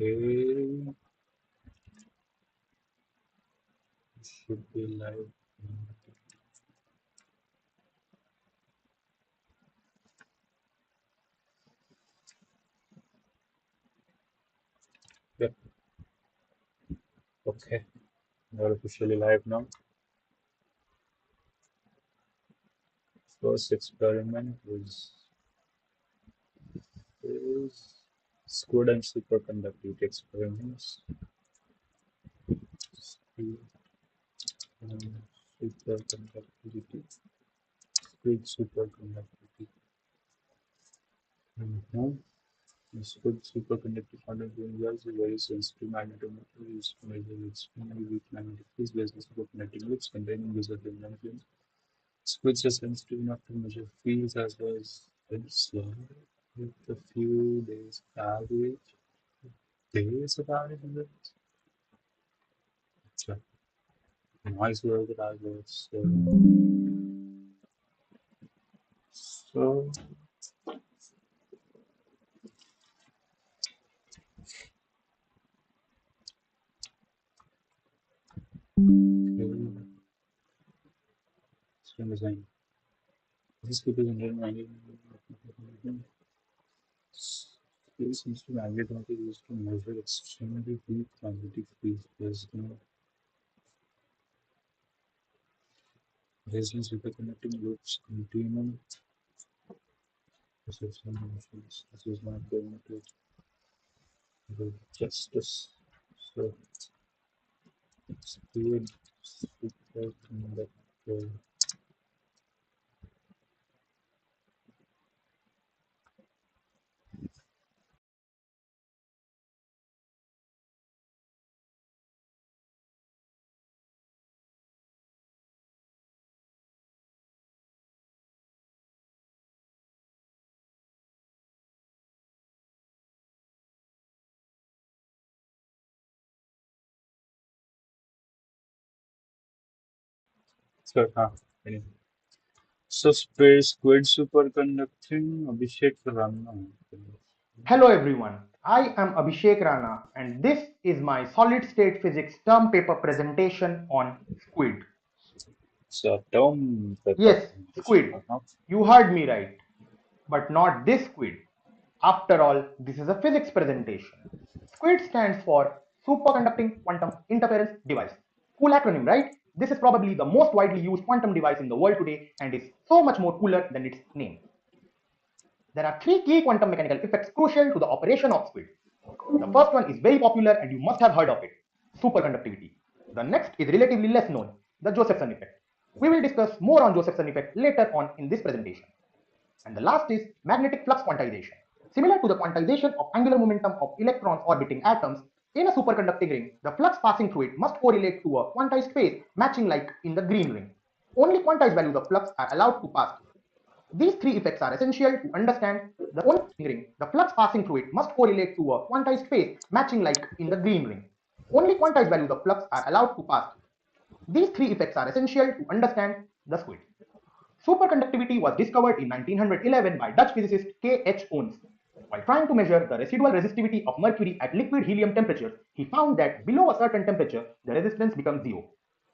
Okay, should be live. Yep. Okay, we're officially live now. First experiment is Squid and superconductivity experiments. Squid and superconductivity. Squid superconductivity. Mm-hmm. Squid superconductive quantum universe is a very sensitive magnetometer used to measure extremely weak magnetic fields based on superconducting loops containing visible dimensions. Squids are sensitive enough to measure fields as well as slow with a few days of average results. So, noise related average. So, okay, string design. This could be 190. This seems to magnetometer used to measure extremely weak magnetic fields based on superconducting loops containing perception motions. This is not going to do justice. So, speed superconductor. So, anyway. So, space squid superconducting Abhishek Rana. Hello everyone, I am Abhishek Rana and this is my solid state physics term paper presentation on squid. So, term paper Yes, presentation. squid. You heard me right, but not this squid. After all, this is a physics presentation. SQUID stands for Superconducting Quantum Interference Device. Cool acronym, right? This is probably the most widely used quantum device in the world today and is so much more cooler than its name. There are three key quantum mechanical effects crucial to the operation of SQUID. The first one is very popular and you must have heard of it, superconductivity. The next is relatively less known, the Josephson effect. We will discuss more on Josephson effect later on in this presentation. And the last is magnetic flux quantization. Similar to the quantization of angular momentum of electrons orbiting atoms, in a superconducting ring, the flux passing through it must correlate to a quantized phase matching like in the green ring. Only quantized values of flux are allowed to pass through. These three effects are essential to understand the only ring. The flux passing through it must correlate to a quantized phase matching like in the green ring. Only quantized values of flux are allowed to pass through. These three effects are essential to understand the squid. Superconductivity was discovered in 1911 by Dutch physicist K. H. Oons. While trying to measure the residual resistivity of mercury at liquid helium temperatures, he found that below a certain temperature, the resistance becomes zero.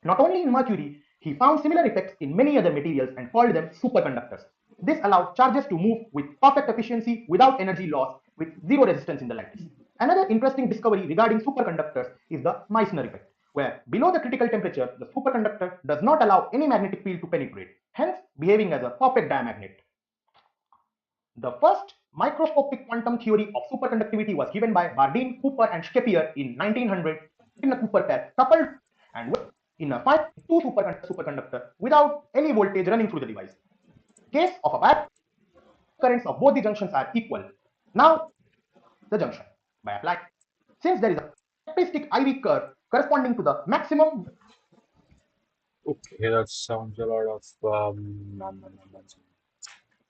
Not only in mercury, he found similar effects in many other materials and called them superconductors. This allowed charges to move with perfect efficiency without energy loss with zero resistance in the lattice. Another interesting discovery regarding superconductors is the Meissner effect, where below the critical temperature, the superconductor does not allow any magnetic field to penetrate, hence behaving as a perfect diamagnet. The first microscopic quantum theory of superconductivity was given by Bardeen, Cooper, and Schappier in 1900 in a Cooper pair coupled and in a 5 2 superconductor without any voltage running through the device. Case of a bipolar currents of both the junctions are equal. Now, the junction by applying. Since there is a characteristic IV curve corresponding to the maximum. Okay, that sounds a lot of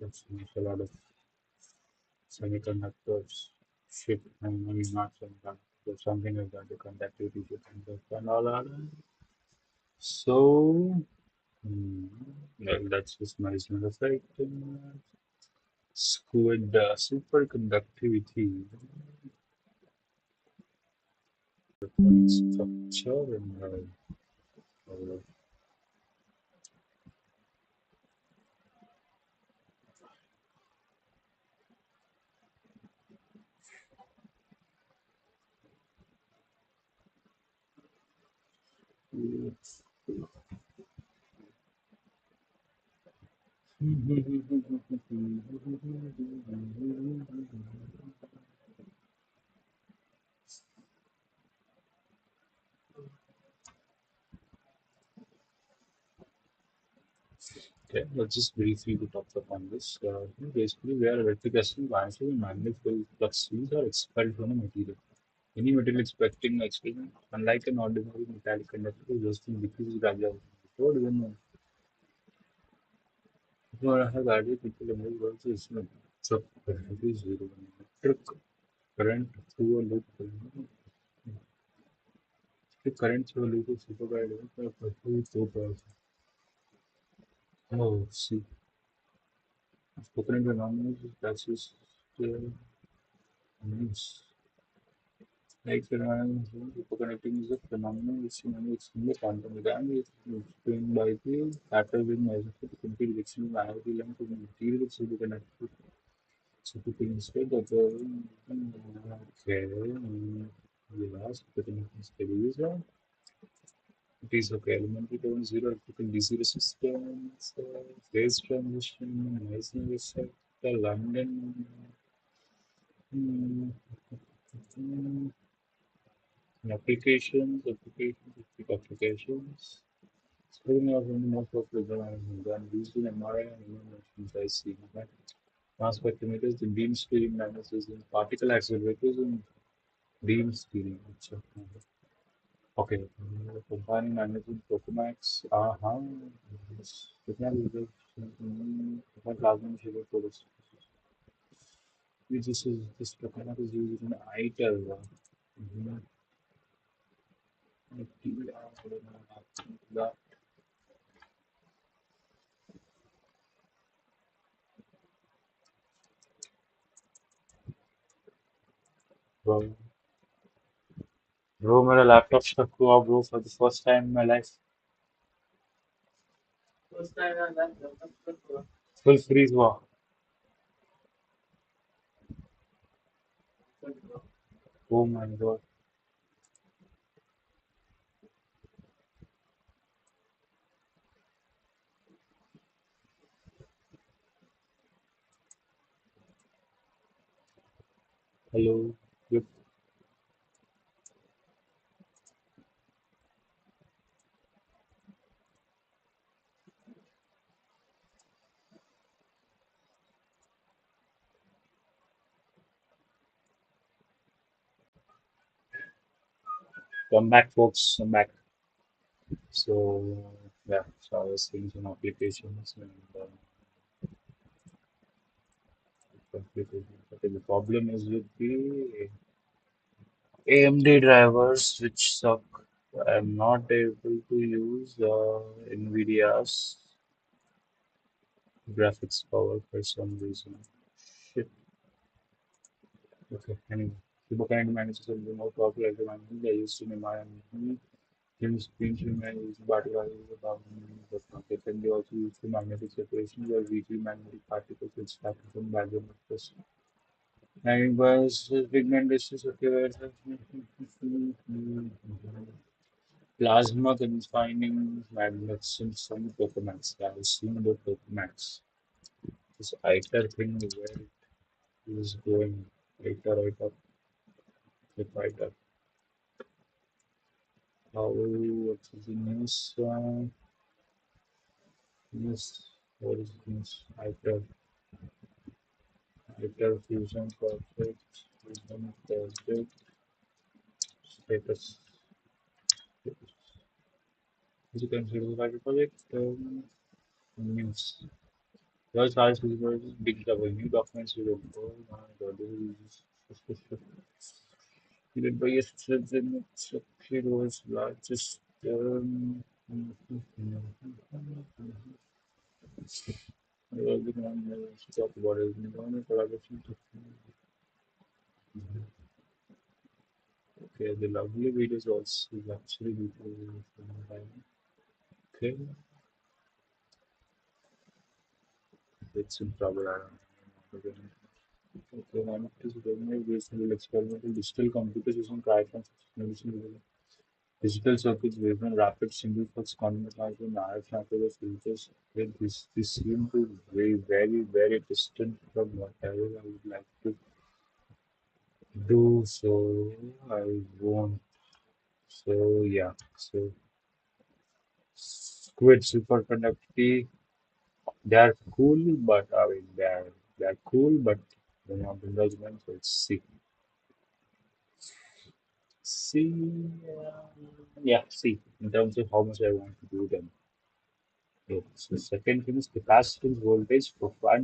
that sounds a lot of semiconductors shit. I mean not semiconductors, something like that. The conductivity shit and all that. So, hmm, well, that's just Meissner effect. Squid superconductivity. electronic structure and uh, okay, let's just briefly to touch upon this. Basically, where electric biases and magnetic flux fields are expelled from a material. Any material expecting experiment, unlike an ordinary metallic conductor, is just in decreases gradually. Before even before I have added people in the world is no. So current is zero. Electric current through a loop. The current through a loop is supervised by two poles. Oh, see, spoken into anonymous, that's just means. Like hyperconnecting is a phenomenon which is in the quantum mechanics explained by the factors in measure for the complete direction of energy length of the material which is connected. So to instead of the okay, the last hyperconnecting studies, it is okay. Elementary term zero electrical DC resistance, phase transition, noise effect, London. Hmm, hmm, applications. Speaking of the most popular than used in MRI and imaging machines, I see. Okay? Mass spectrometers, the beam steering analysis, and particle accelerators, and beam steering. Okay. Combining managing tokamaks. Aha. Yes. Technology. Plasma sugar for this. This tokamak is used in ITER. Mhm. Bro, bro, मेरा laptop stuck हुआ bro for the first time in my life. Full freeze हुआ. Oh my god. Hello. Yep. Come back, folks. I'm back. So yeah, so I was seeing some applications and applications. Okay, the problem is with the AMD drivers, which suck. I'm not able to use NVIDIA's graphics power for some reason. Shit. Okay, anyway. People kind of manages a remote popular management they used in my in screen man is particle about but they can be also used for magnetic separation where weakly magnetic particles which happen from background of this. And was pigmentation occurs plasma confining magnets in some tokamaks. I was seeing the tokamaks. This ITER thing where it is going ITER, ITER. How what's the news? News. What is news? ITER fusion project. Fusion project status. Is it considered as a project? News. Your charge is big double new documents will oh my god, this is even by yesterday it was largest talk about it. Collaboration Okay, the lovely videos also actually people from okay, it's in trouble. I don't know. Okay, one of these government based on experimental digital computers using triton medicine digital circuits based on rapid single flux conductors and RF transfer filters. Well, this seem to be very distant from whatever I would like to do, so I won't. So yeah, so squid superconductivity, they are cool, but I mean they are cool, but they're not indulgent. So it's C. C, yeah, C. In terms of how much I want to do them. Yeah. So second thing is capacitance voltage profile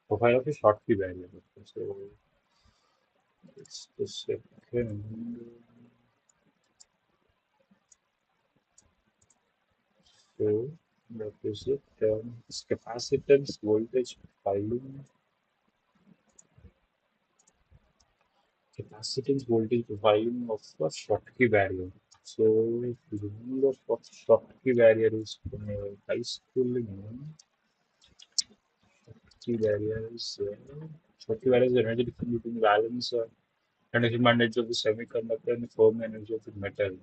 of a Schottky barrier. Okay, so it's the second. So that is it. It's capacitance voltage profiling. Capacitance voltage profiling of a Schottky barrier. So if you remember what Schottky barrier is from your high school, Schottky barrier is Schottky barrier is the energy difference between valence energy bandage of the semiconductor and the Fermi energy of the metal.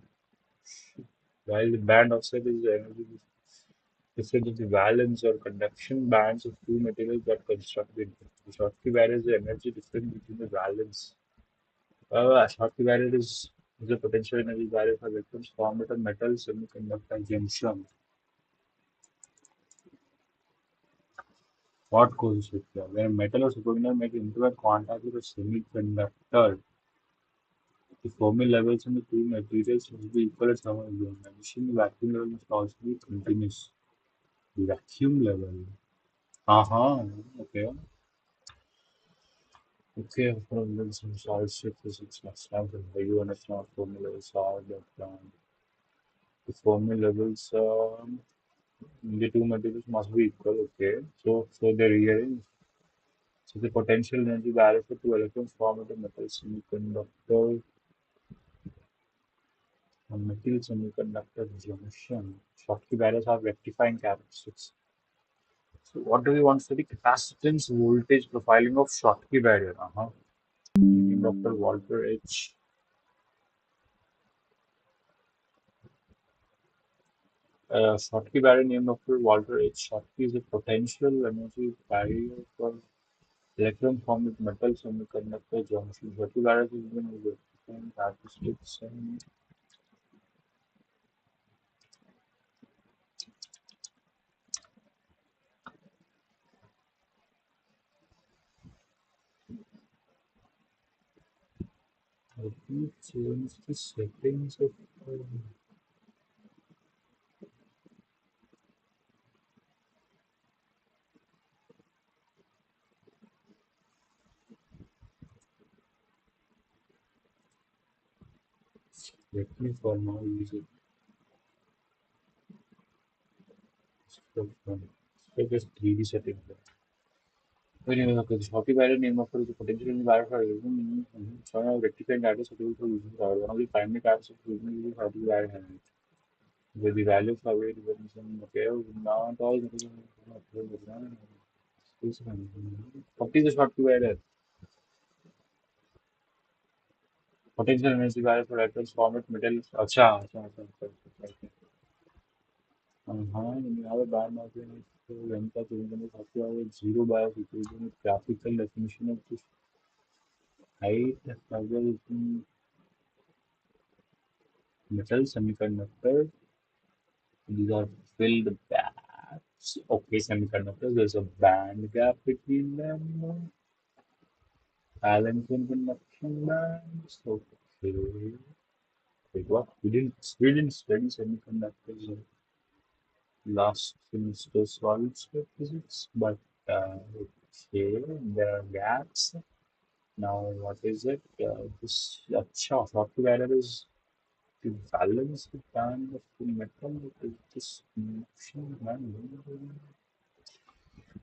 While the band offset is the energy difference of the valence or conduction bands of two materials that construct it. The Schottky barrier is the energy difference between the valence. Schottky barrier is the potential energy barrier for electrons formed at a metal semiconductor junction. What causes it? When a metal or superconductor make intimate contact with a semiconductor, the Fermi levels in the two materials must be equal at some point. In addition, the vacuum level must also be continuous. The vacuum level. Uh-huh. Okay. Okay, from then some solid state physics next time from the UN is not Fermi levels are that the Fermi levels in the two materials must be equal. Okay. So they're rearranged. So the potential energy barrier for two electrons formed at a metal semiconductor a metal semiconductor junction. Schottky barriers have rectifying characteristics. So what do we want for the capacitance voltage profiling of Schottky barrier? Dr. Walter H. Schottky barrier named after Walter H. Schottky is a potential energy barrier for electron formed with metal semiconductor junction. Schottky barrier is given with rectifying characteristics and let me change the settings of let me for now use it. So just 3D settings. Anyway, okay, the Shopee value name of the potential in value for using some rectified data suitable for using one of the primary types of using the Shopee value with the value for weight some okay now all what is the Shopee value potential energy value for electrons format metal अच्छा हाँ you have a band of length of zero bias equation with graphical definition of this height as metal semiconductor. These are filled gaps. Okay, semiconductors. There's a band gap between them. Valence and conduction bands. Okay. Wait, what? We didn't study semiconductors in last semester solid state physics, but okay, there are gaps. Now, what is it? This software is to balance the band of the metal with this motion band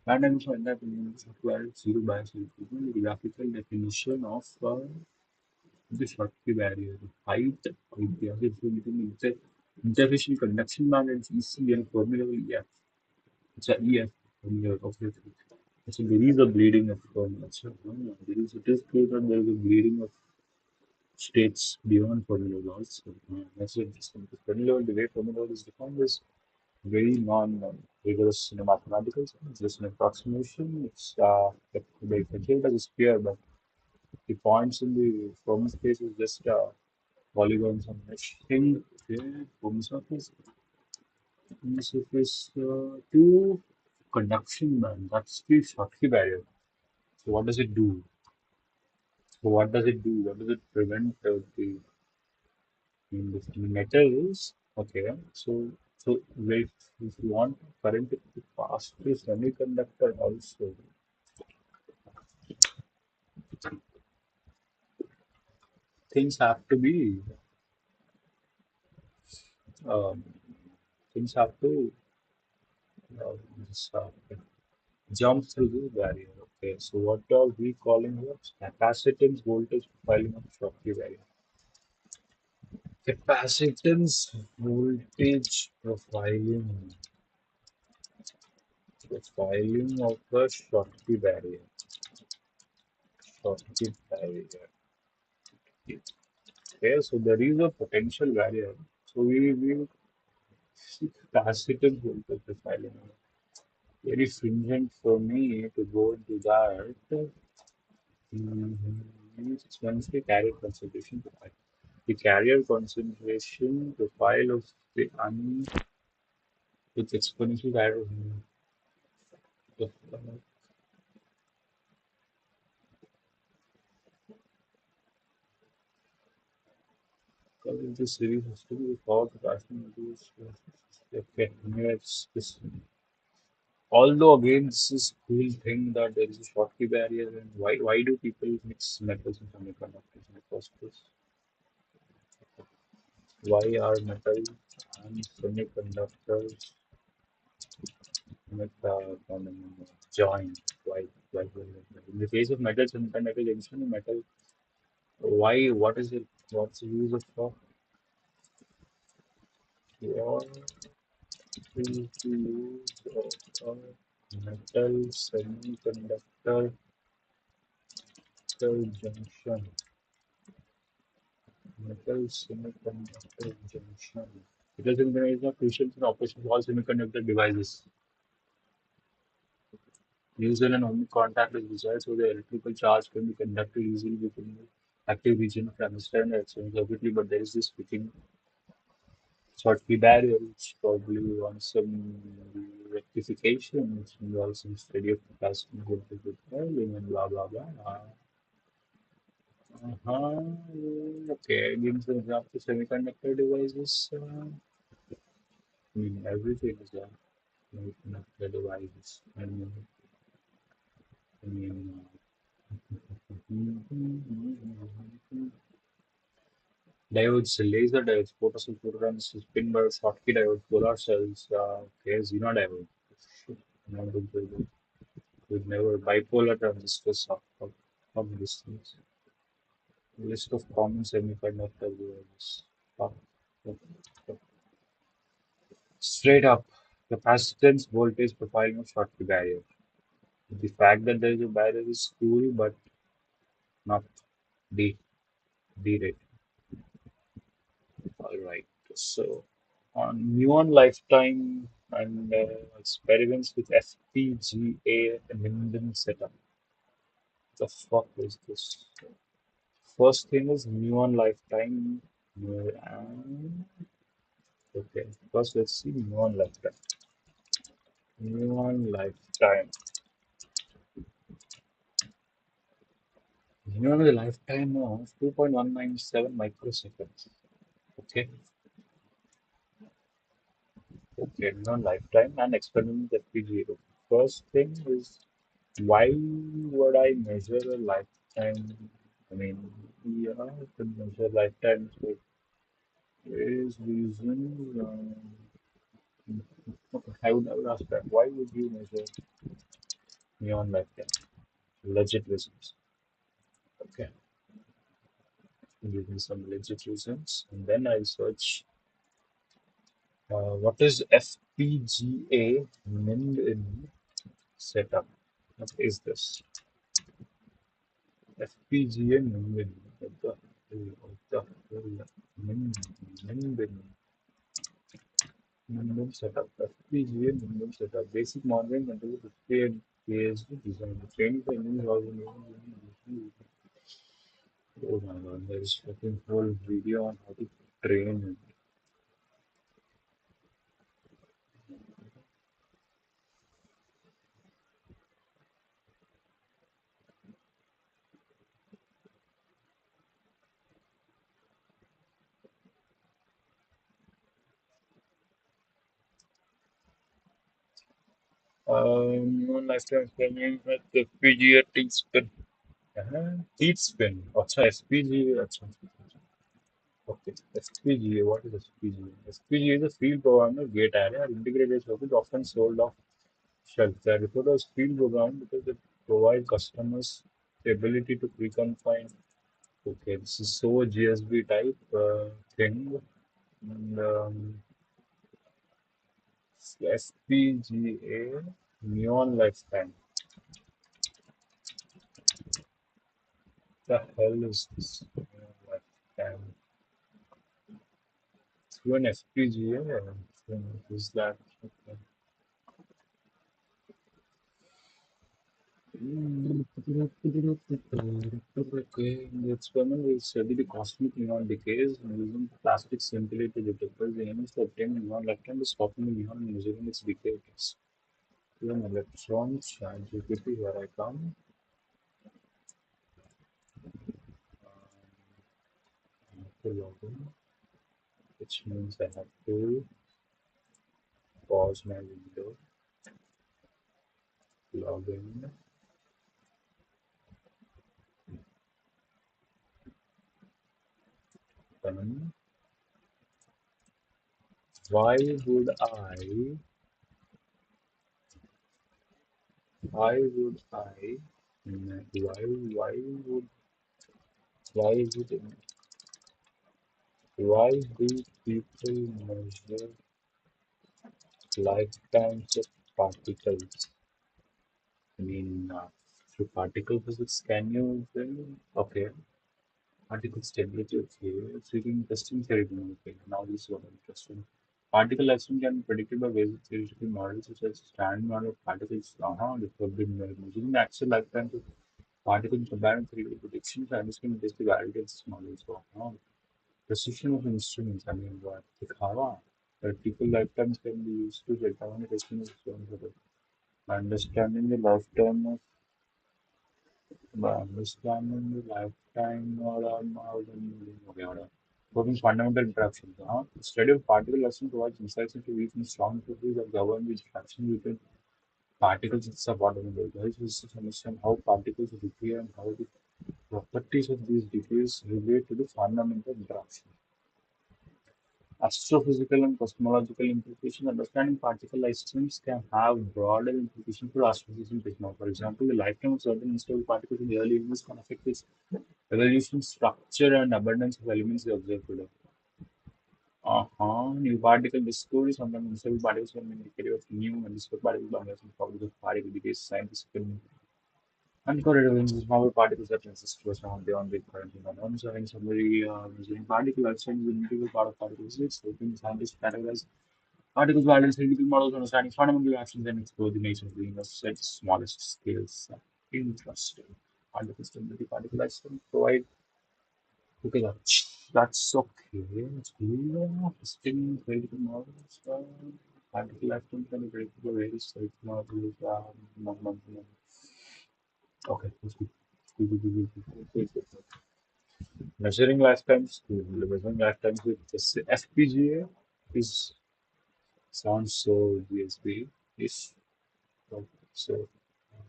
emission that means required zero bias inclusion the graphical definition of The Schottky barrier, height, Itihasis, interfacial conduction band, and EC and formula EF. It's a EF formula, obviously. So there is a bleeding of so, there is it is clear that there is a bleeding of states beyond formula laws. So, that's interesting. The formula, the way formula is defined is very non-rigorous in a mathematical sense. It's just an approximation. It's very contained as a sphere, but the points in the Fermi space is just polygons on mesh thing. Okay, Fermi surface. Fermi surface to conduction band. That's the Schottky barrier. So what does it do? So what does it do? What does it prevent the metals? Okay, so if you want current to pass through semiconductor also, things have to be um, things have to uh, just, jump through the barrier. Okay, so what are we calling here? Capacitance voltage profiling of Schottky barrier. Capacitance voltage profiling of the Schottky barrier. Schottky barrier. Okay, so there is a potential barrier. So we see capacitance voltage profiling. Very stringent for me to go into that. It's once the carrier concentration profile. The carrier concentration profile of the with exponential value of the series system with all capacity modules. Okay, it's although again this is cool thing that there is a Schottky barrier and why do people mix metals and semiconductors in the first place? Why are metal and semiconductors with joined? Why? In the case of metal semiconductor junction, metal why what is it? What's the use of what is the use of a metal semiconductor junction? Metal semiconductor junction. Because there is no crucial in operation of all semiconductor devices. Usually an only contact is desired, so the electrical charge can be conducted easily within the active region of transistor and exchange circuitry, but there is this switching Schottky barrier, which probably wants some rectification, which involves some study of capacity voltage with and blah blah blah. Uh-huh. Okay, give some example of semiconductor devices. I mean, everything is semiconductor devices. Diodes, laser diodes, photosynthesis photons, spin bar, Schottky diodes, solar cells, okay, xenodiode. Shit, no, we've never bipolar transistors of these things. List of common semiconductor devices. Fuck. Straight up, capacitance, voltage, profiling of Schottky barrier. The fact that there is a barrier is cool, but not the rate. All right. So, on Neon Lifetime and experiments with FPGA Linden setup. The fuck is this? First thing is Neon Lifetime. Okay, first let's see Neon Lifetime. Neon Lifetime. Neon has a lifetime of 2.197 microseconds. Okay, okay, Neon Lifetime and experiment with FPGA. First thing is why would I measure a lifetime? I mean, yeah, I could measure lifetime, so there is reason. Okay, I would ask that. Why would you measure neon lifetime? Legit reasons. Okay. give me some legit reasons, and then I'll search what is FPGA min in setup. What is this? FPGA min in. What the min min minimum setup. FPGA minimum setup. Basic monitoring control 58 PhD design. Training for Indian housing. Oh my god, there is fucking whole video on how to train. No lifetime experiment with the FPGA teeth spin. Teeth spin. अच्छा FPGA. अच्छा. Okay. FPGA. What is FPGA? FPGA is a field programmer gate array or integrated circuit often sold off shelf. They are referred as field program because they provide customers the ability to preconfine. Okay, this is so GSB type thing. And, FPGA neon lifetime. The hell is this? Neon lifetime. Through an FPGA? Is that? Okay. Okay, the experiment will study the cosmic neon decays using plastic scintillator detectors. The aim is to obtain a neon lifetime by swapping the neon and measuring its decay rates. To an electron charge GPT, here I come. I have to log in, which means I have to pause my window, log in, then why would why would I, why would, why would, why do people measure lifetimes of particles? I mean, through particle physics, can you then, okay, particle stability, okay, it's really interesting theory. Okay, now this is what interesting. Particle lifespan can be predicted by basic theoretical models such as standard model of particles. This have been measuring the actual lifetime of particles comparing theoretical predictions. Scientists can basically validate this model. So, precision of instruments. I mean, what? Dikhawa. Practical lifetimes can be used to determine the destiny of stone. Understanding the lifetime of by understanding the lifetime or okay, whatever. Working fundamental interactions. The study of particle lesson provides insights into weak and strong properties that govern the interaction between particles and subatomic layers. This is to understand how particles decay and how the properties of these decays relate to the fundamental interaction. Astrophysical and cosmological implications. Understanding particle life streams can have broader implications for astrophysics and cosmology. For example, the lifetime of certain instable particles in the early universe can affect its evolution, structure, and abundance of elements they observe today. New particle discovery. Sometimes instable particles can be indicative of new and discovered particles. Unless the properties of particle decay, scientists can uncovered evidence of small particles that resist to some beyond the current unknown. So, in summary, measuring particle lifetime is an integral part of particle physics, helping scientists categorize particles, valence, theoretical models, understanding fundamental reactions, and explore the nature of the universe at its smallest scales. Interesting. Particle stability, particle lifetime provide. Okay, that's okay. It's cool. Still theoretical models. Particle lifetime can be predictable various theoretical models. Okay, that's good. Good, good, good, good, good, good, good. Measuring lifetimes with the FPGA is sounds so GSP-ish. So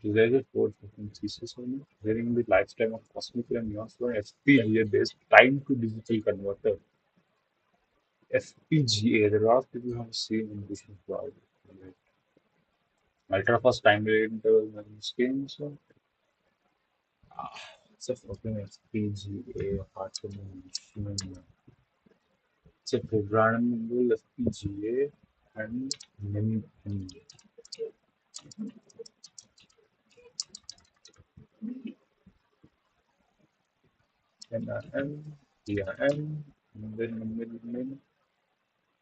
there's a code fucking thesis on it. Measuring the lifetime of cosmic and neon for FPGA-based time to digital converter. FPGA, there are a lot of people who have seen in this cloud. Ultra fast time rate interval memory schemes. It's a fucking FPGA apart from the machine. It's a programmable FPGA and many NRM, PRM, then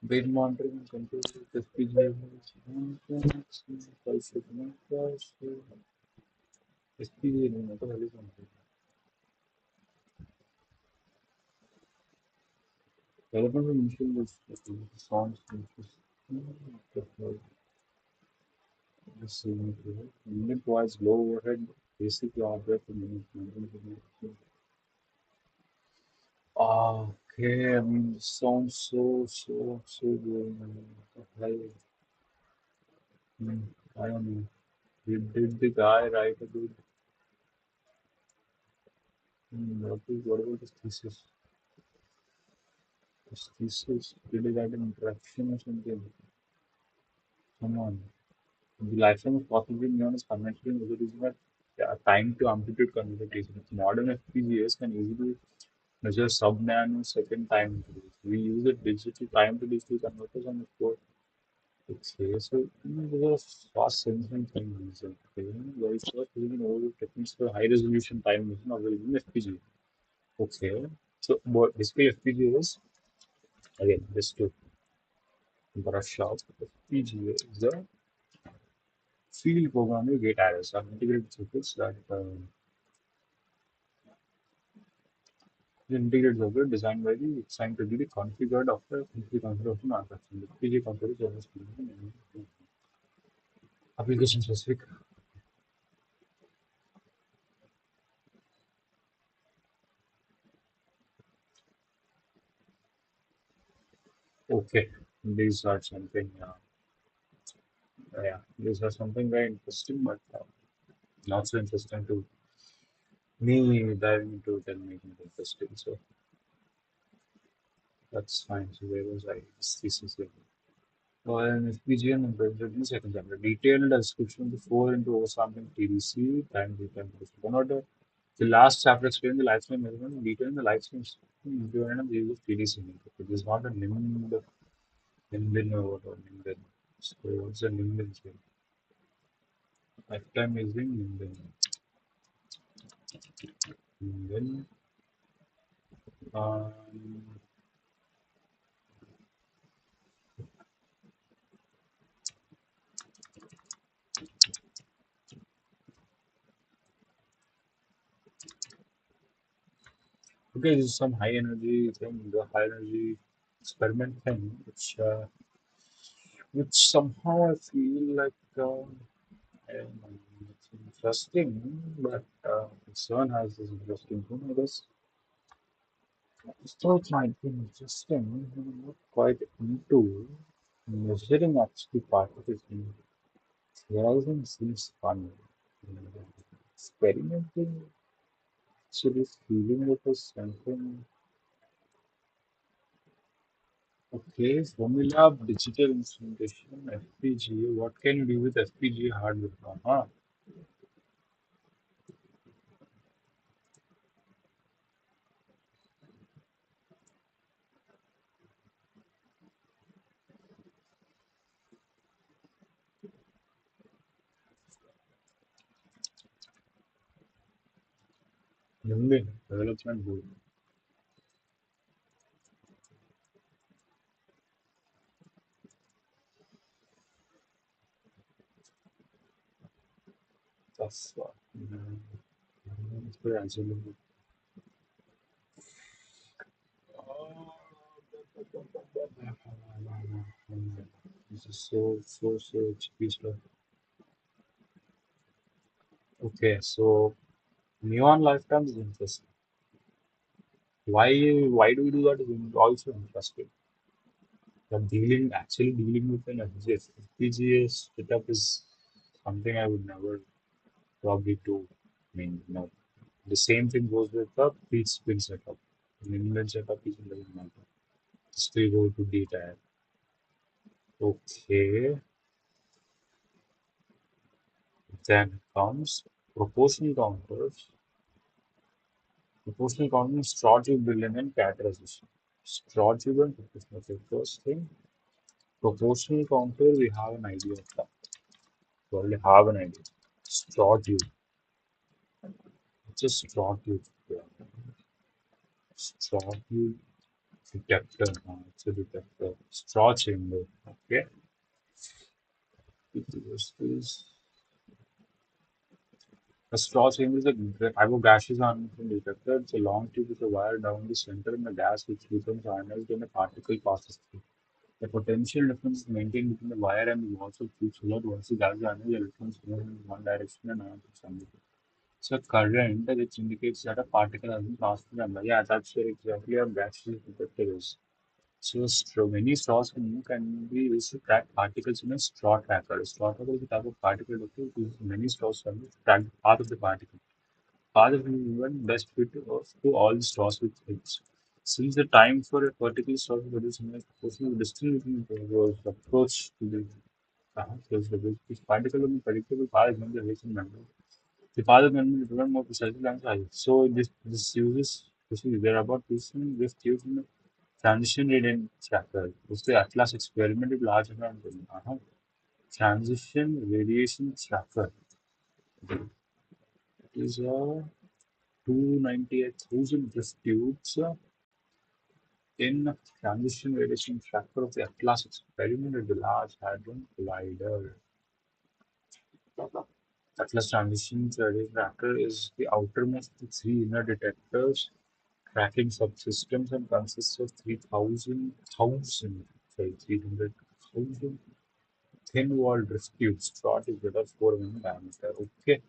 bid monitoring and control FPGA. FPGA नहीं तो पहले समझो development of initial was sounds interesting. Unit provides low overhead basic hardware for management. Okay, I mean, this sounds so good. I, I don't know. Did the guy write a good? What about his thesis? His thesis, did he write an introduction or something? Come on. The lifetime of possibly known as conventional measure is that time to amplitude conversion. Modern FPGAs can easily measure sub-nanosecond time intervals. We use a digital time to digital converters on the board. Okay, so those are fast sensing things. Okay, very first using all techniques for high resolution time vision available in FPGA. Okay, so what basically FPGA is again just to brush up. FPGA is the field programming gate arrays are integrated circuits that the integrated circuit designed by the designed to be configured after the configuration manufacturing. The FPGA configuration is almost application specific. Okay, these are something. Yeah, these are something very interesting, but not so interesting to me diving into it and making it interesting. So that's fine. So where was I? This is it. Well, an FPGA and in second chapter. Detailed description of the 4 into oversampling TDC, time detail converter. The last chapter explains the lifespan measurement, detail in the lifespan implement and the use of TDC. It is not a NIMBIN or what or NIMBIN. So what's a NIMBIN? Lifetime measuring NIMBIN. NIMBIN. Um, okay, this is some high energy thing, the high energy experiment thing, which somehow I feel like I don't know, it's interesting, but CERN has this interesting thing. I guess I thought it might be interesting. I'm not quite into measuring actually particles. Theorizing seems fun. Experimenting, actually feeling it is something. Okay, formula of digital instrumentation, FPGA. What can you do with FPGA hardware now? Huh? Memory development board. That's it's very isolated. This is so HP stuff. Okay, so neon lifetime is interesting. Why do we do that is also interesting. But actually dealing with an FPGA setup is something I would never probably do. I mean, no. The same thing goes with the pre-spin setup. An inline setup is doesn't matter. Still go to data. Okay, then comes proportional counters. Proportional counting is straw tube building and categorization. Straw tube and proportional. Okay, first thing, proportional counter, we have an idea of that. We already have an idea. Straw tube. It's a straw tube. Yeah. Straw tube detector. It's a detector. Straw chamber. Okay. This is a straw chamber is a type of gaseous ionization detector. It's a long tube with a wire down the center and the gas which becomes ionized when a particle passes through. The potential difference is maintained between the wire and the walls of tube so that once the gas is ionized, the electrons move in one direction and another direction. So current, which indicates that a particle has been passed through the member. Yeah, that's where exactly a gaseous detector is. So many straws can be used to track particles in a straw tracker. A straw tracker is a type of particle detector which uses many straws to track the path of the particle. Path of the movement best fit to all the straws with fits. Since the time for a particular straw to produce a proportional distance between the approach to the close the bridge, this particle will be predictable path is the relation member. The path of memory is more precisely than size. So this uses this is there about using this using transition radiant tracker. It's the Atlas experiment with large amount of transition radiation tracker. It is a 298,000 drift tubes in transition radiation tracker of the Atlas experiment with the Large Hadron Collider. Atlas transition radiation tracker is the outermost of the three inner detectors tracking subsystems and consists of 300,000 thin wall drift tubes. Short is better 4 mm diameter. Okay.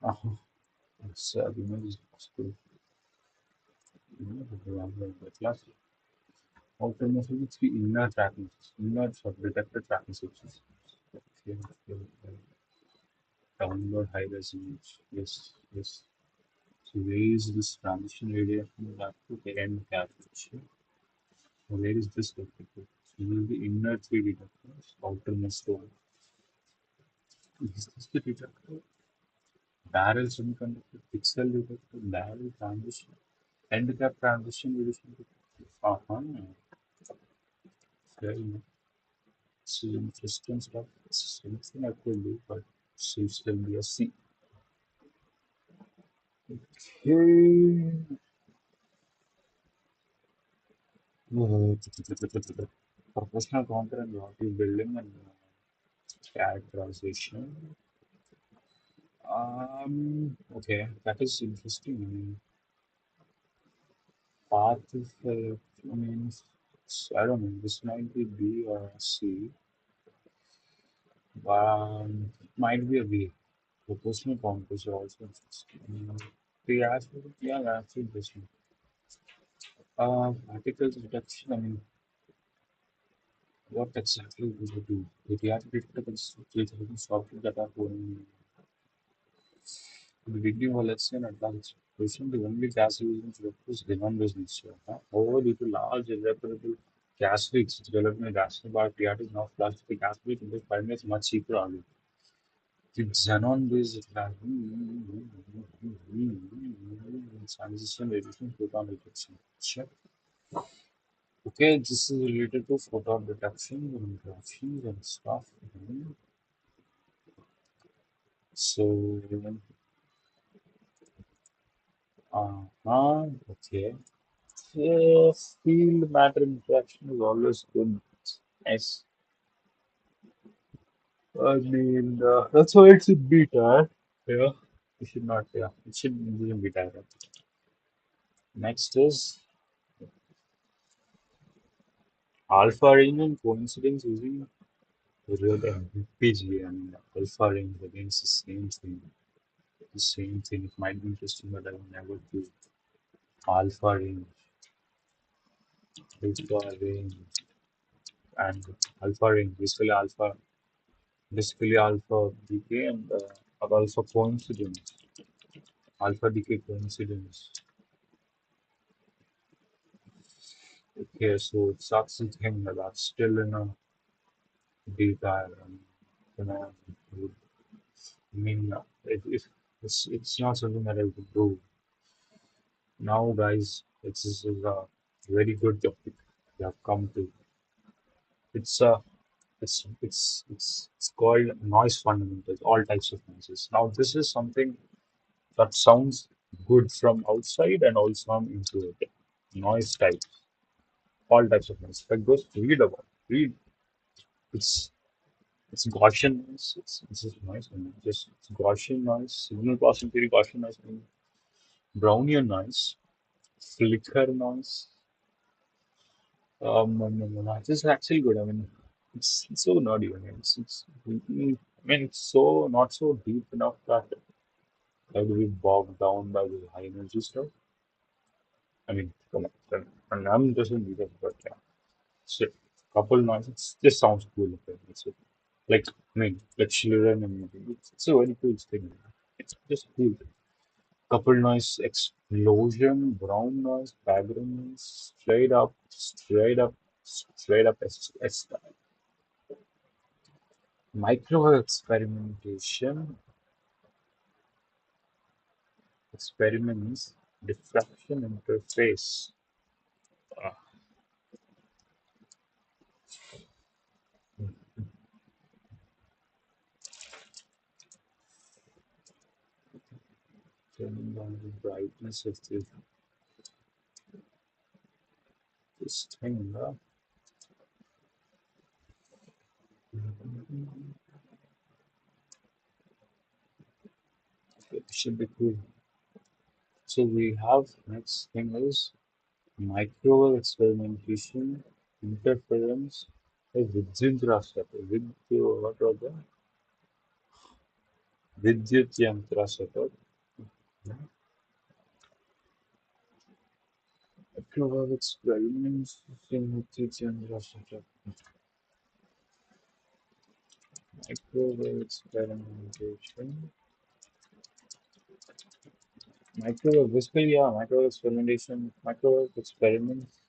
Uh-huh. It's the image is possible. The class. Outermost of the three inner tracking systems, inner sub-detector tracking systems. Okay, okay, okay. Download high res image. Yes, yes. So where is this transition area from that to the end capture? So where is this located? So this is the inner three detectors, outermost one. Is this the detector? Barrel semiconductor, pixel detector, barrel transition, end cap transition reduction detector. Uh-huh. Fair enough. This is interesting stuff. This is something I could do, but seems to be a C. Okay. Professional counter and lobby building and characterization. Okay, that is interesting. I mean, path of, I mean, I don't know, this might be B or C. Might be a B. Proportional counters are also interesting. The actually, yeah, that's interesting. Particles reduction, I mean, what exactly would you do? The reactor detectors software that are going in the beginning of let's say an advanced situation, the only gas using is demand business. However, due to large irreparable gas leaks, developing a gas bar reactor is now flushed the gas leak into furnace much cheaper only. The xenon-based transition reduction photon detection. Sure. Okay, this is related to photon detection and interactions and stuff. So, okay. Yeah, field matter interaction is always good. Nice. I mean, that's why it's in beta. Yeah. It should not, yeah. It should be in beta. Right? Next is alpha range and coincidence using real MPG and alpha range against the same thing. The same thing. It might be interesting, but I will never do alpha range, alpha range, and alpha range. Basically alpha decay and alpha coincidence, alpha decay coincidence. Okay, so it sucks to think that that's still in a beta, and you know, I mean, it's not something that I would do. Now, guys, this is a very good topic we have come to. It's it's called noise fundamentals, all types of noises. Now, this is something that sounds good from outside and also from into it. Noise types, all types of noise. Like just read about, read. It's it's Gaussian noise. It's just noise. And just it's Gaussian noise, signal processing theory, Gaussian noise, and Brownian noise, flicker noise. No, no, no. This is actually good. I mean, it's so nerdy. I mean, I mean, it's so not so deep enough that I will be bogged down by the high energy stuff. I mean, come on. And I'm just in detail, but yeah. So, couple noises just sounds cool. Okay, that's it. Like, I mean, like children and it's a very cool thing. It's just cool. Couple noise, explosion, brown noise, background noise, straight up, micro experimentation, experiments, diffraction interface. Ah, turning down the brightness of this thing. It should be cool. So we have next thing is microwave experimentation, interference, vidyut with what was the vidyut yantra setup. Microwave experiments in vidyut yantra setup. Microwave experimentation. Microwave, basically, yeah, microwave experimentation, microwave experiments.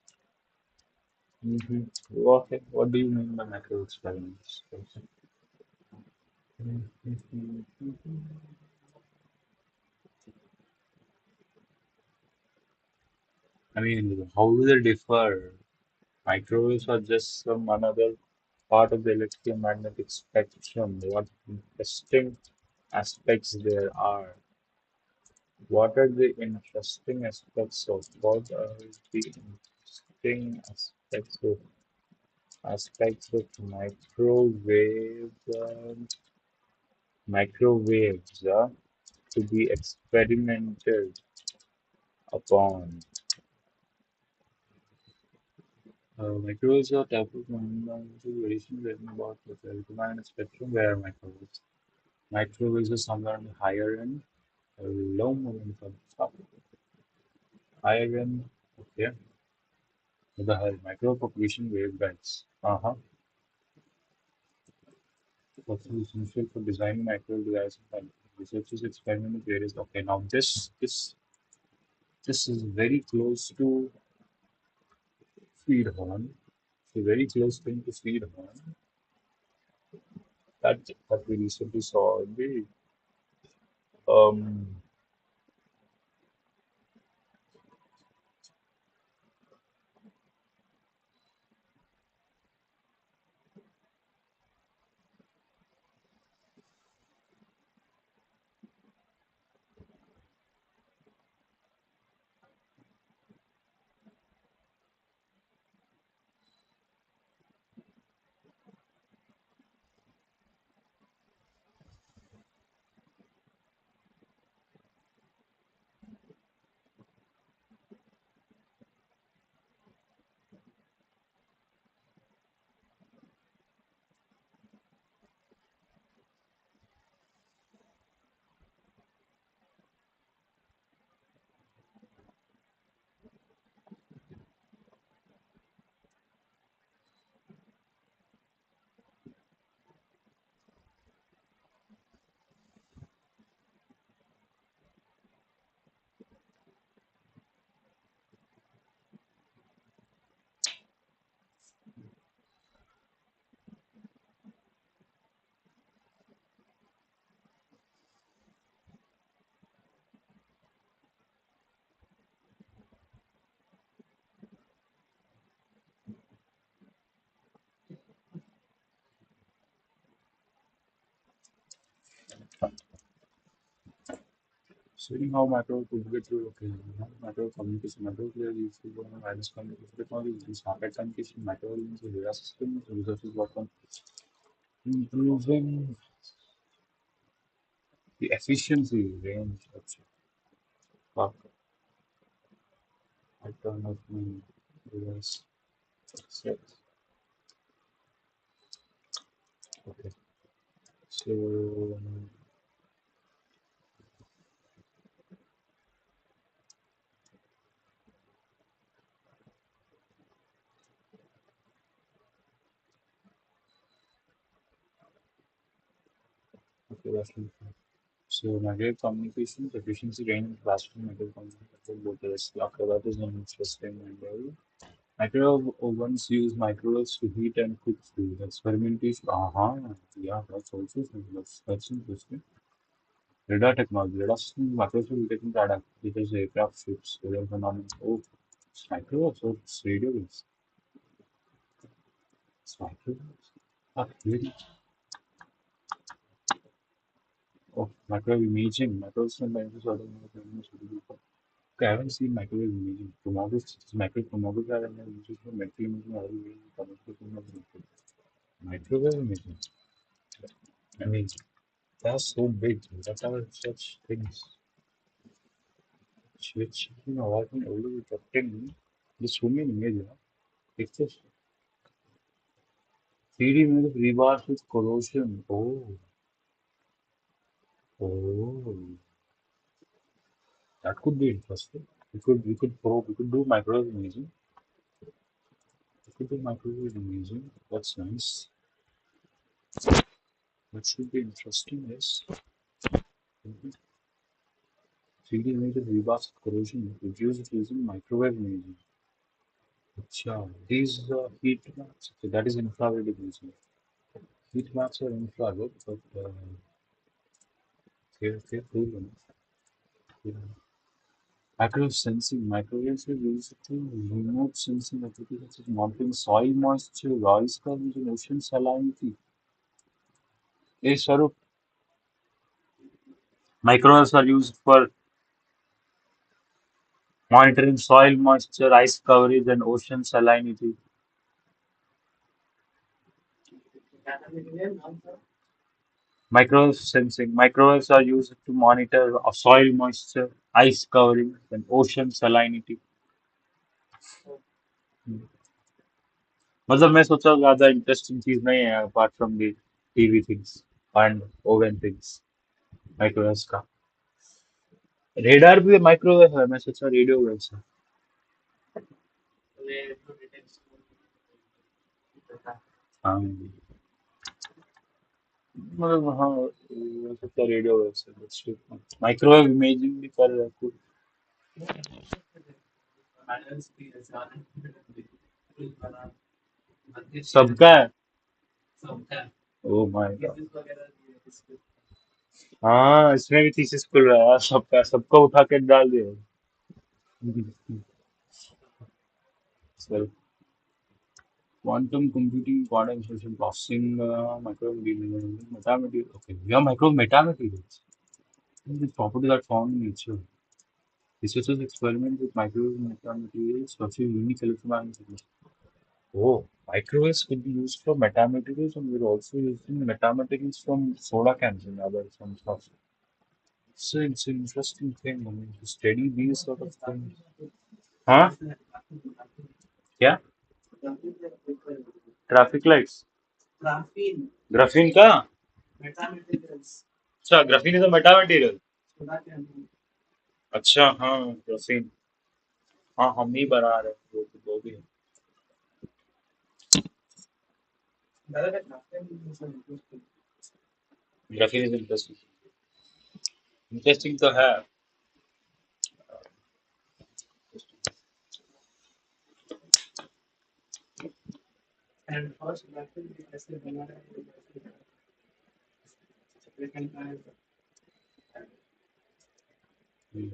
Mm-hmm. What do you mean by microwave experiments? I mean, how do they differ? Microwaves are just some another part of the electromagnetic spectrum. What interesting aspects there are? What are the interesting aspects of what are the interesting aspects of microwaves to be experimented upon? Microwaves are type of fundamental variation written about the electromagnetic spectrum where microwaves are somewhere on the higher end, low momentum stuff. Higher end, okay. The high micropropagation waveguides. Uh-huh. What's essential for designing microwave devices and researchers experiment with various. Okay, now this is very close to feed horn. So very close thing to feed horn that that we recently saw in the um Seeing how macro could get to okay, macro communication, macro clear useful for wireless communication technology, this market communication, macro means data systems, resources work on improving the efficiency range of work. I turn off my device. So, okay. So okay, that's fine. So macro communications, efficiency range, classroom macro communication, both the rest. After that is an interesting and microwave ovens use microwaves to heat and cook food. Experimentation. Yeah, that's also that's interesting. Radar technology. Radar system microwaves are detecting radar because aircraft, ships, weather phenomena. Oh, it's microwaves. Oh, it's radio waves. It's microwaves. Ah, really? Oh, microwave imaging. Microwaves and lenses are okay, I haven't seen microwave imaging. Tomorrow's microwave tomorrow's are used for medical imaging or commercial imaging. Microwave imaging. I mean, they're so big. What are such things which I can only detecting there's so many images. It's just 3D image of rebars with corrosion. Oh, that could be interesting. We could do microwave imaging. We could do microwave imaging. That's nice. That should be interesting. Yes. 3D image of rebars with corrosion reduced using microwave imaging. Acha, these heat maps. Okay, that is infrared imaging. Heat maps are infrared, but they're cool enough. Yeah. Microwave sensing. Microwaves are used to remote sensing applications such as monitoring soil moisture, ice coverage, and ocean salinity. Hey, Swarup, microwaves are used for monitoring soil moisture, ice coverage, and ocean salinity. Microwave sensing. Microwaves are used to monitor soil moisture, ice covering, and ocean salinity. मतलब मैं सोचा ज्यादा interesting चीज नहीं है apart from the TV things and oven things microwaves का radar भी microwave है मैं सोचा रेडियो वेव्स है हाँ मतलब हाँ मैं सोचा रेडियो वेव्स है माइक्रोवेव इमेजिंग भी कर रहा है कुछ सबका है ओ माय गॉड हाँ इसमें भी थीसिस खुल रहा है सबका सबका उठा के डाल दिया sir quantum computing, quantum information processing, metamaterial. Okay, we have micro metamaterials. These properties are found in nature. Researchers experiment with micro metamaterials to achieve unique electromagnetic signals. Oh, microwaves could be used for metamaterials, and we're also using metamaterials from soda cans and other some stuff. So it's an interesting thing. I mean, to study these sort of things. Huh? Yeah? Traffic lights. Graphene का? अच्छा, graphene is a metamaterial. अच्छा, हाँ, graphene. हाँ, हम ही बना रहे हैं वो भी है. Graphene is interesting. Interesting तो है. Hmm.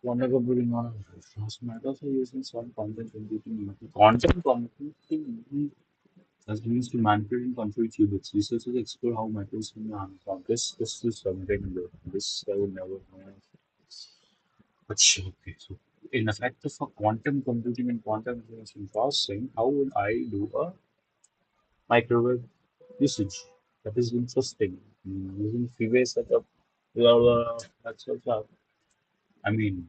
One of the building on matters are using some content computing. Content computing. As means to manipulate and control qubits. Researchers explore how micros can be harnessed. This is something that this I would never know. But sure, okay, so in effect for quantum computing and quantum information processing, how would I do a microwave usage? That is interesting. Using freeway setup, well, that's also, I mean,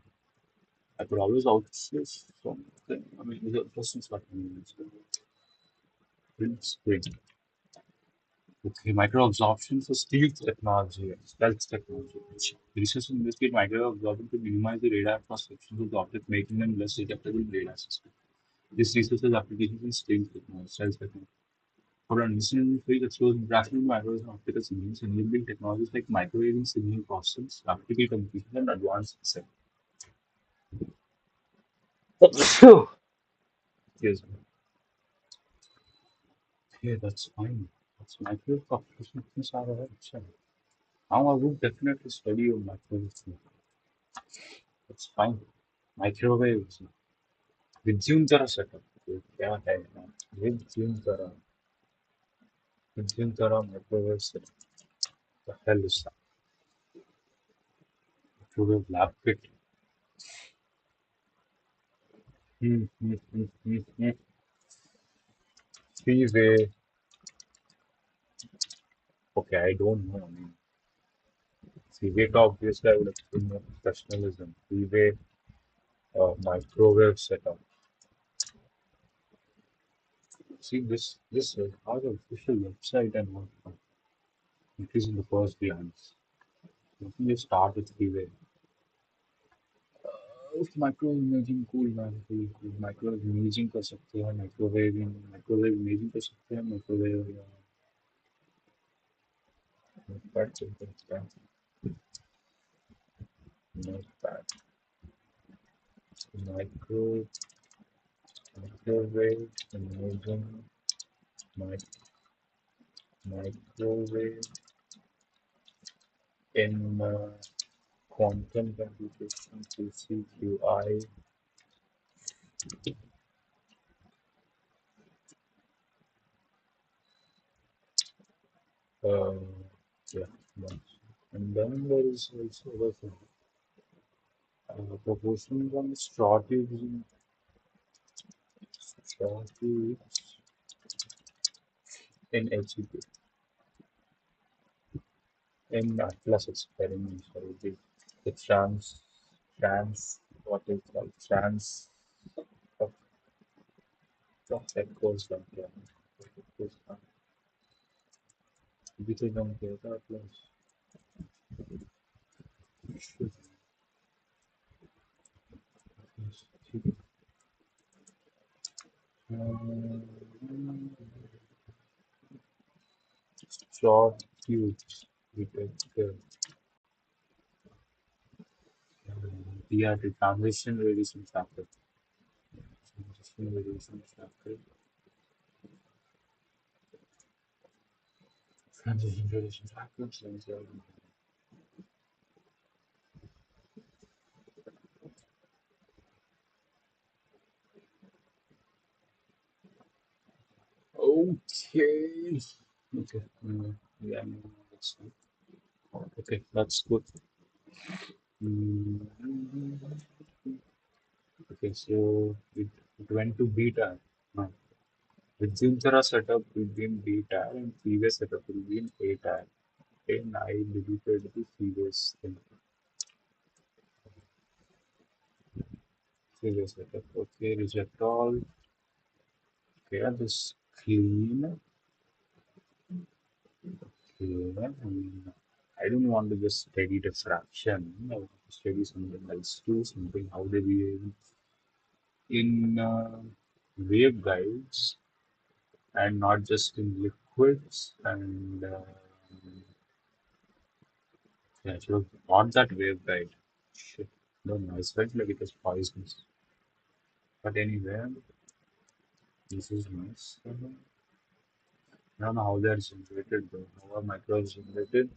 I could always outsource something. I mean, the interesting stuff. I mean, it's great. Okay, micro-absorption for stealth technology, stealth technology. Researchers investigate micro-absorption to minimize the radar cross-sections of the object, making them less detectable in radar systems. This research has applications in stealth technology. For understanding phase explores international microwaves and optical signals, enabling technologies like microwave signal processing, optical communication, and advanced sensing. Yes, yeah, that's fine. That's microwave communications are a option. Now I would definitely study on microwaves. That's fine. Microwaves. Resume जरा setup. क्या है ना? Resume जरा. Resume जरा microwave setup. The hell is that? Microwave lab kit. Hmm. Three-way. Okay, I don't know. I mean, three-way to obviously I would assume more professionalism. Three-way microwave setup. See this has an official website and what it is in the first glance. Let me just start with three-way. उस microwave imaging cool man cool microwave imaging कर सकते हैं microwave imaging कर सकते हैं microwave pad check करते हैं pad micro microwave imaging microwave in quantum computation QCQI uh, yeah once. And then there is also other thing proportional one straw tubes in HEP in Atlas experiments, or the what is called of, that goes down there. It goes down. Which is on the Atlas. Um, straw tubes with the transition radiation factor. Transition radiation factor. Transition radiation factor. Okay. Okay. Yeah, no, that's okay. That's good. Mm, okay, so it went to beta. No. With Zimthera setup will be in beta and previous setup will be in A tag. And I deleted the previous thing. Previous setup. Okay, reject all. Okay, I'll just clean. Clean. I don't want to just study the fraction. I want to study something else too, something how they behave in waveguides and not just in liquids. And yeah, I should have bought that waveguide. Shit, no, no, I felt like it was poisonous. But anyway, this is nice. I don't know how they're generated though. How are micros generated?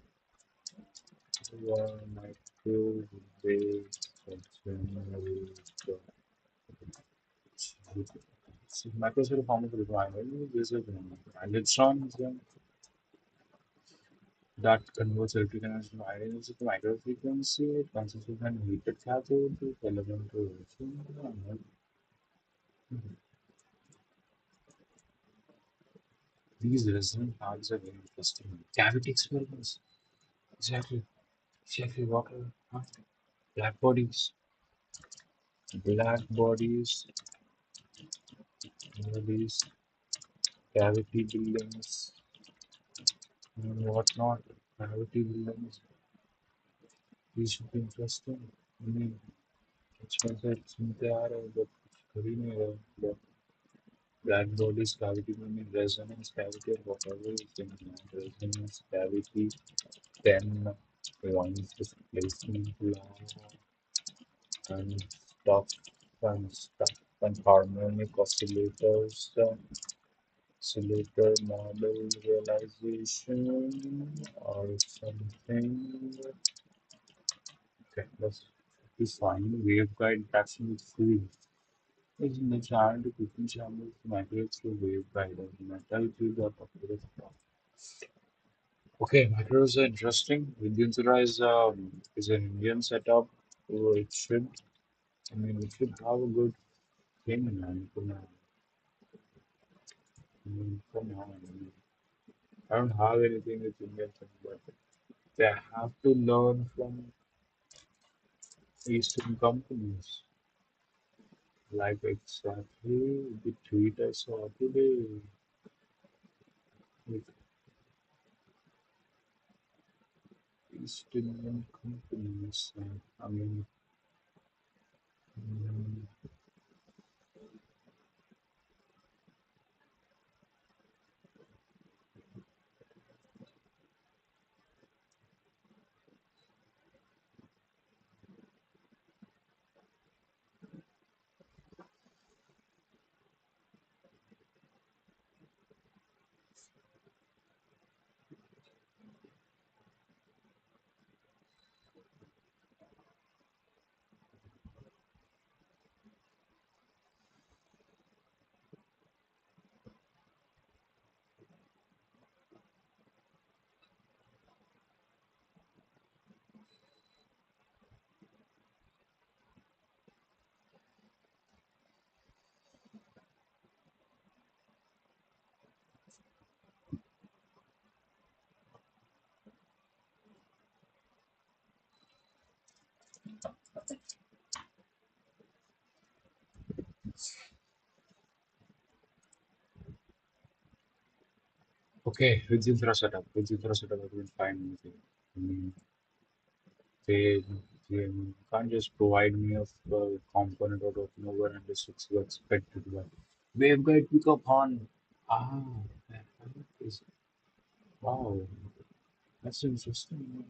How are microwave generated? So microscopic form of refinery, this is electrons that converts electric energy from iron energy to microfrequency, consists of an heated cathode to elemental reaction. These resonant paths are very interesting. Cavity experiments. Exactly. Exactly what are black bodies. Black bodies, cavity buildings, and whatnot. Cavity buildings. These should be interesting. I mean, expensive सुनते आ रहे हैं but कभी नहीं रहे. But black bodies, cavity building, resonance cavity, or whatever is in resonance cavity, then once displacement law and stuff and harmonic oscillators, oscillator model realization or something. Okay, that's be fine. Waveguide interaction with food. Is in the channel to cooking channel migrates to waveguide and metal tube are popular. Okay, macros are interesting. Vidyantara is an Indian setup, so it should. I mean, it should have a good thing, man. Come on. I don't have anything with Indian thing, but they have to learn from Eastern companies. Like exactly the tweet I saw today. With East Indian companies. I mean, mm, okay, with Zinthra setup. With Zinthra setup, I will find anything. I mean, they can't just provide me a component out of nowhere and just expect it. But waveguide pickup on. Ah, that is wow. That's interesting.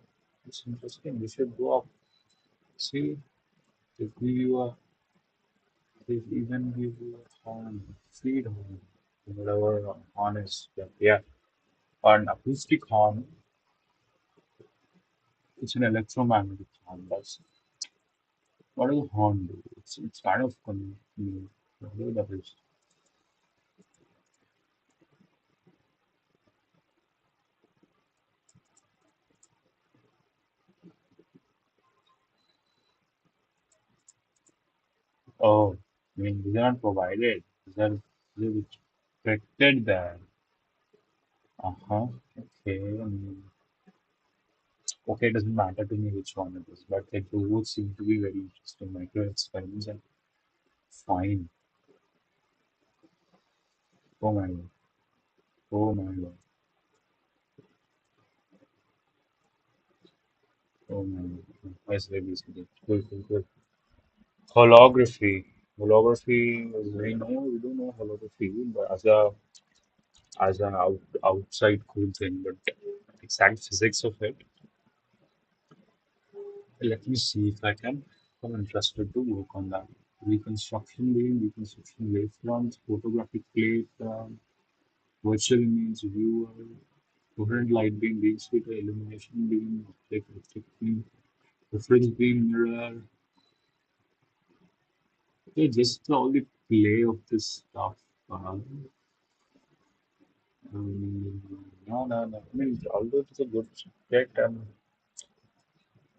That's interesting. We should go up. See, if we if even give you a horn, feed horn, whatever horn is, yeah, an acoustic horn, it's an electromagnetic horn. That's what does a horn do? It's kind of whatever that is. Oh, I mean, these are not provided. These are expected there. Uh-huh. Okay. I mean, okay, it doesn't matter to me which one it is, but they both seem to be very interesting. Micro experiments and fine. Oh my god. Oh my god. Oh my god. Yes, very easy. Cool, cool, cool. Holography. Holography is we know we don't know holography, but as an outside cool thing, but exact physics of it. Let me see if I can. I'm interested to work on that. Reconstruction waveforms, photographic plate, virtual image viewer, coherent light beam splitter, illumination beam, optic beam, reference beam mirror. Okay, just all the play of this stuff. Uh, no, no, no. I mean, although it's a good subject, I'm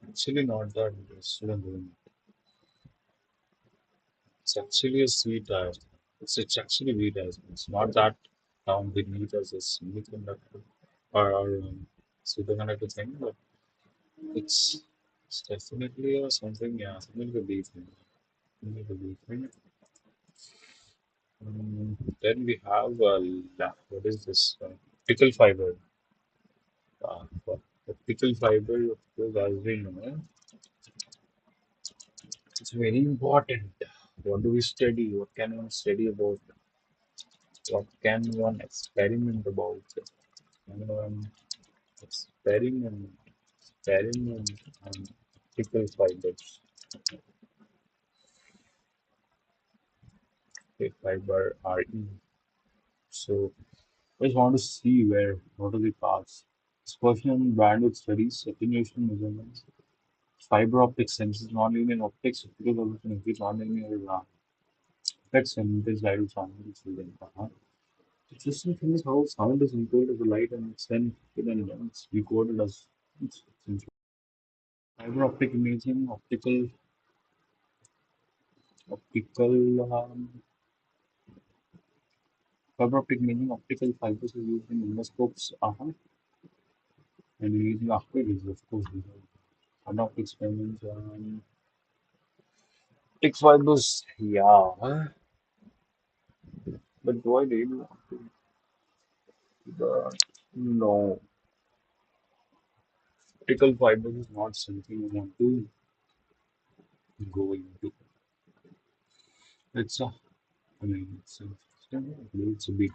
actually not that interested in doing it. It's actually a sweet ice. It's actually wheat ice. It's not that beneath as a semiconductor or superconductor thing, but it's, it's definitely something, yeah, something to be thing. Something to be thing. Then we have, what is this? Pickle fiber. The pickle fiber, of course, as we know, it's very important. What do we study? What can one study about? What can one experiment about? Can one experiment, experiment on pickle fibers? Okay, fiber RE. So I just want to see what are the paths. Dispersion and bandwidth studies, attenuation measurements, fiber optic sensors, nonlinear optics, optical evolution, increase nonlinear effects, and this light sound. Interesting thing is how sound is encoded as a light and it's decoded as it's fiber optic imaging, optical fiber optic imaging, optical fibers are used in endoscopes, and imaging after this, of course, these are optic experiments on optic fibers. Yeah, but do I really want to? No, optical fibers is not something I want to go into. It's a, I mean, it's a bit.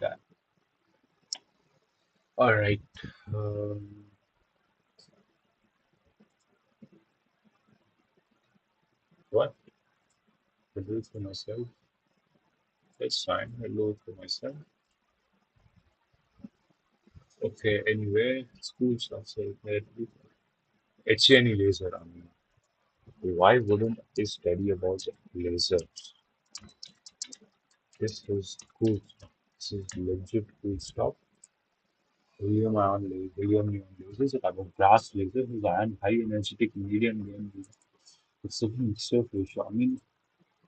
All right. Um, what? I do it for myself. That's fine. I do it for myself. Okay. Anyway, school stuff. So HNE laser. I mean, why wouldn't I study about lasers? This is cool stuff. This is legit cool stuff. Helium-ion lasers, a type of glass laser whose ion high energetic medium gain. It's a mixture of ratio. I mean,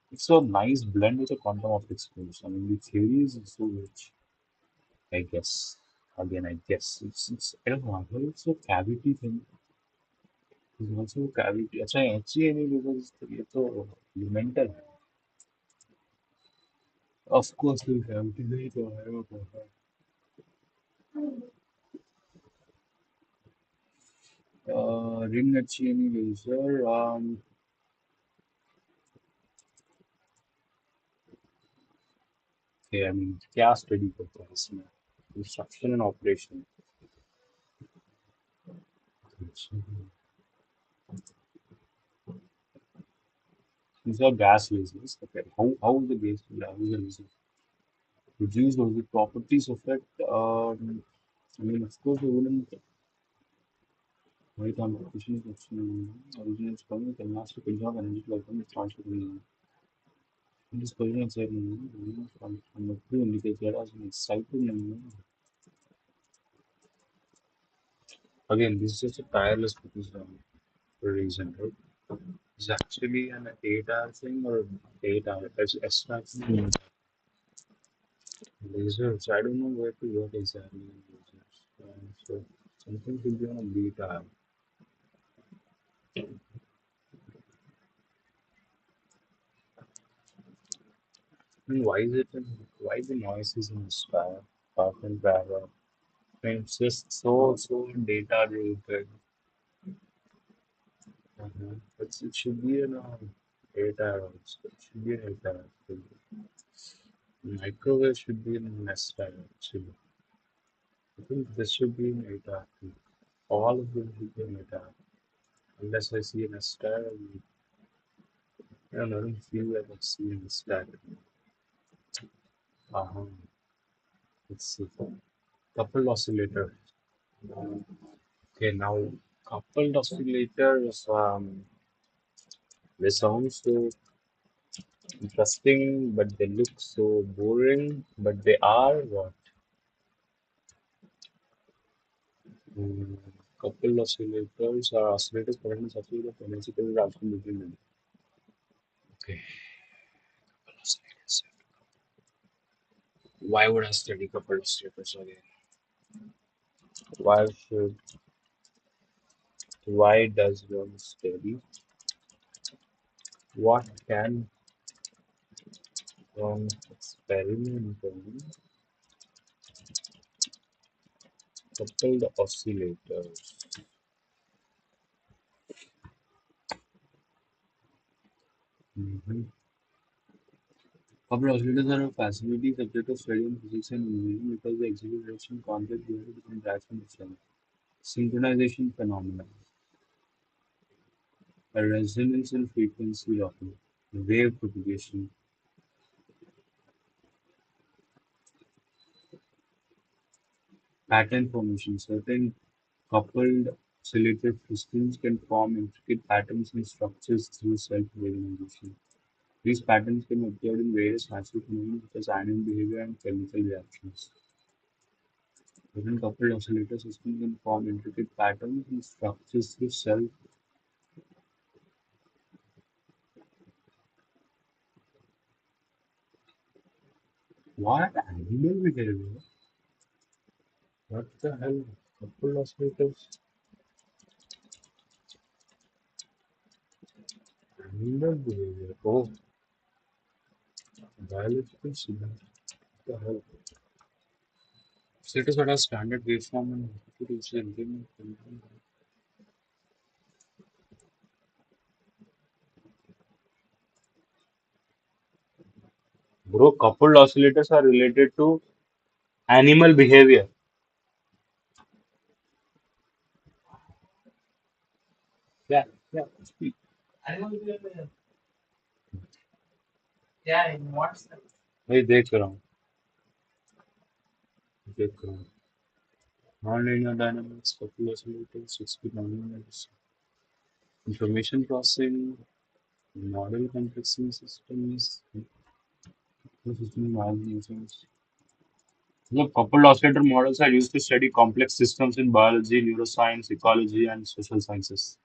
it's a nice blend with a quantum optics course. I mean, the theory is so rich. I guess. Again, I guess it's I don't know. I heard it's a cavity thing. It's also a cavity. अच्छा HCNA because ये तो elemental है. Of course, the cavity नहीं तो है वो तो है. Ring HCNA laser. Okay, I mean क्या study करता है इसमें? Construction and operation. These are gas lasers. Okay, how is the gas? How is the laser produced or the properties of it? I mean, of course, we wouldn't. Wait, I'm pushing question. Originates from the master control energy like from the transfer. In this position, I said, from the two indicates there as an excited and again, this is just a tireless focus on reason, right? It's actually an 8 hour thing or 8 hour extraction lasers. I don't know where to work exactly in lasers. So something should be on a beta. I mean, why the noise is in the sky? Half and background. I mean, it's just so data related. It should be an data also. It should be an data. Microwave should be in nest time actually. I think this should be an data. All of them should be in data. Unless I see an star, I don't feel like I see an star. Uh-huh. Let's see. Coupled oscillator. Okay, now coupled oscillators. They sound so. Interesting, but they look so boring. But they are what? Mm, couple oscillators are oscillators currently associated with energetic reaction between them. Okay. Couple oscillators. Why would I study couple oscillators again? Why should why does one study? What can one experiment on coupled oscillators? Mm-hmm. Coupled oscillators are a fascinating subject of study in physics and engineering because they exhibit direction complex behavior between reaction itself. Synchronization phenomena, a resonance in frequency locking, wave propagation, pattern formation. Certain coupled oscillated systems can form intricate patterns and structures through self-organization. These patterns can be observed in various natural phenomena such as ion behavior and chemical reactions. Certain coupled oscillator systems can form intricate patterns and structures through self. What animal behavior? What the hell? Coupled oscillators? Animal behavior. Oh, biological signal. What the hell? Oscillators that are standard waveform and implement. Bro, coupled oscillators are related to animal behavior. Yeah, yeah. Speak. वही देख रहा हूँ देख रहा हूँ non-linear dynamics, coupled oscillators, discrete dynamics, information processing, model complexing systems, system evaluations. Look, coupled oscillator models are used to study complex systems in biology, neuroscience, ecology, and social sciences.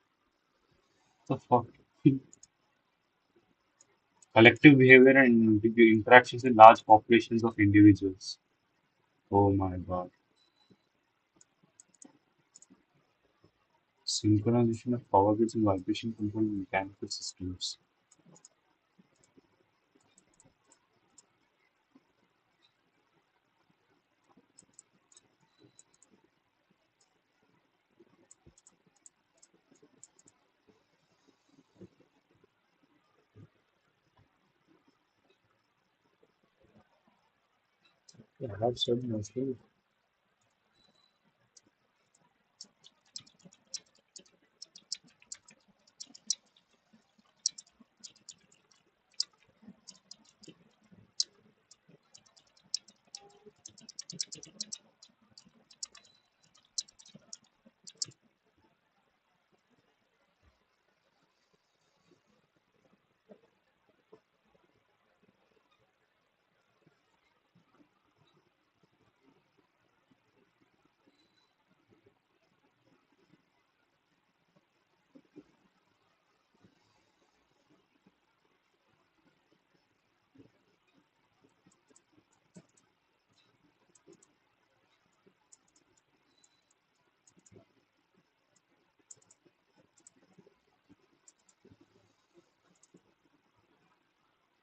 The fuck? Collective behavior and interactions in large populations of individuals. Oh my god. Synchronization of power grids and vibration control in mechanical systems. Yeah, I have said mostly.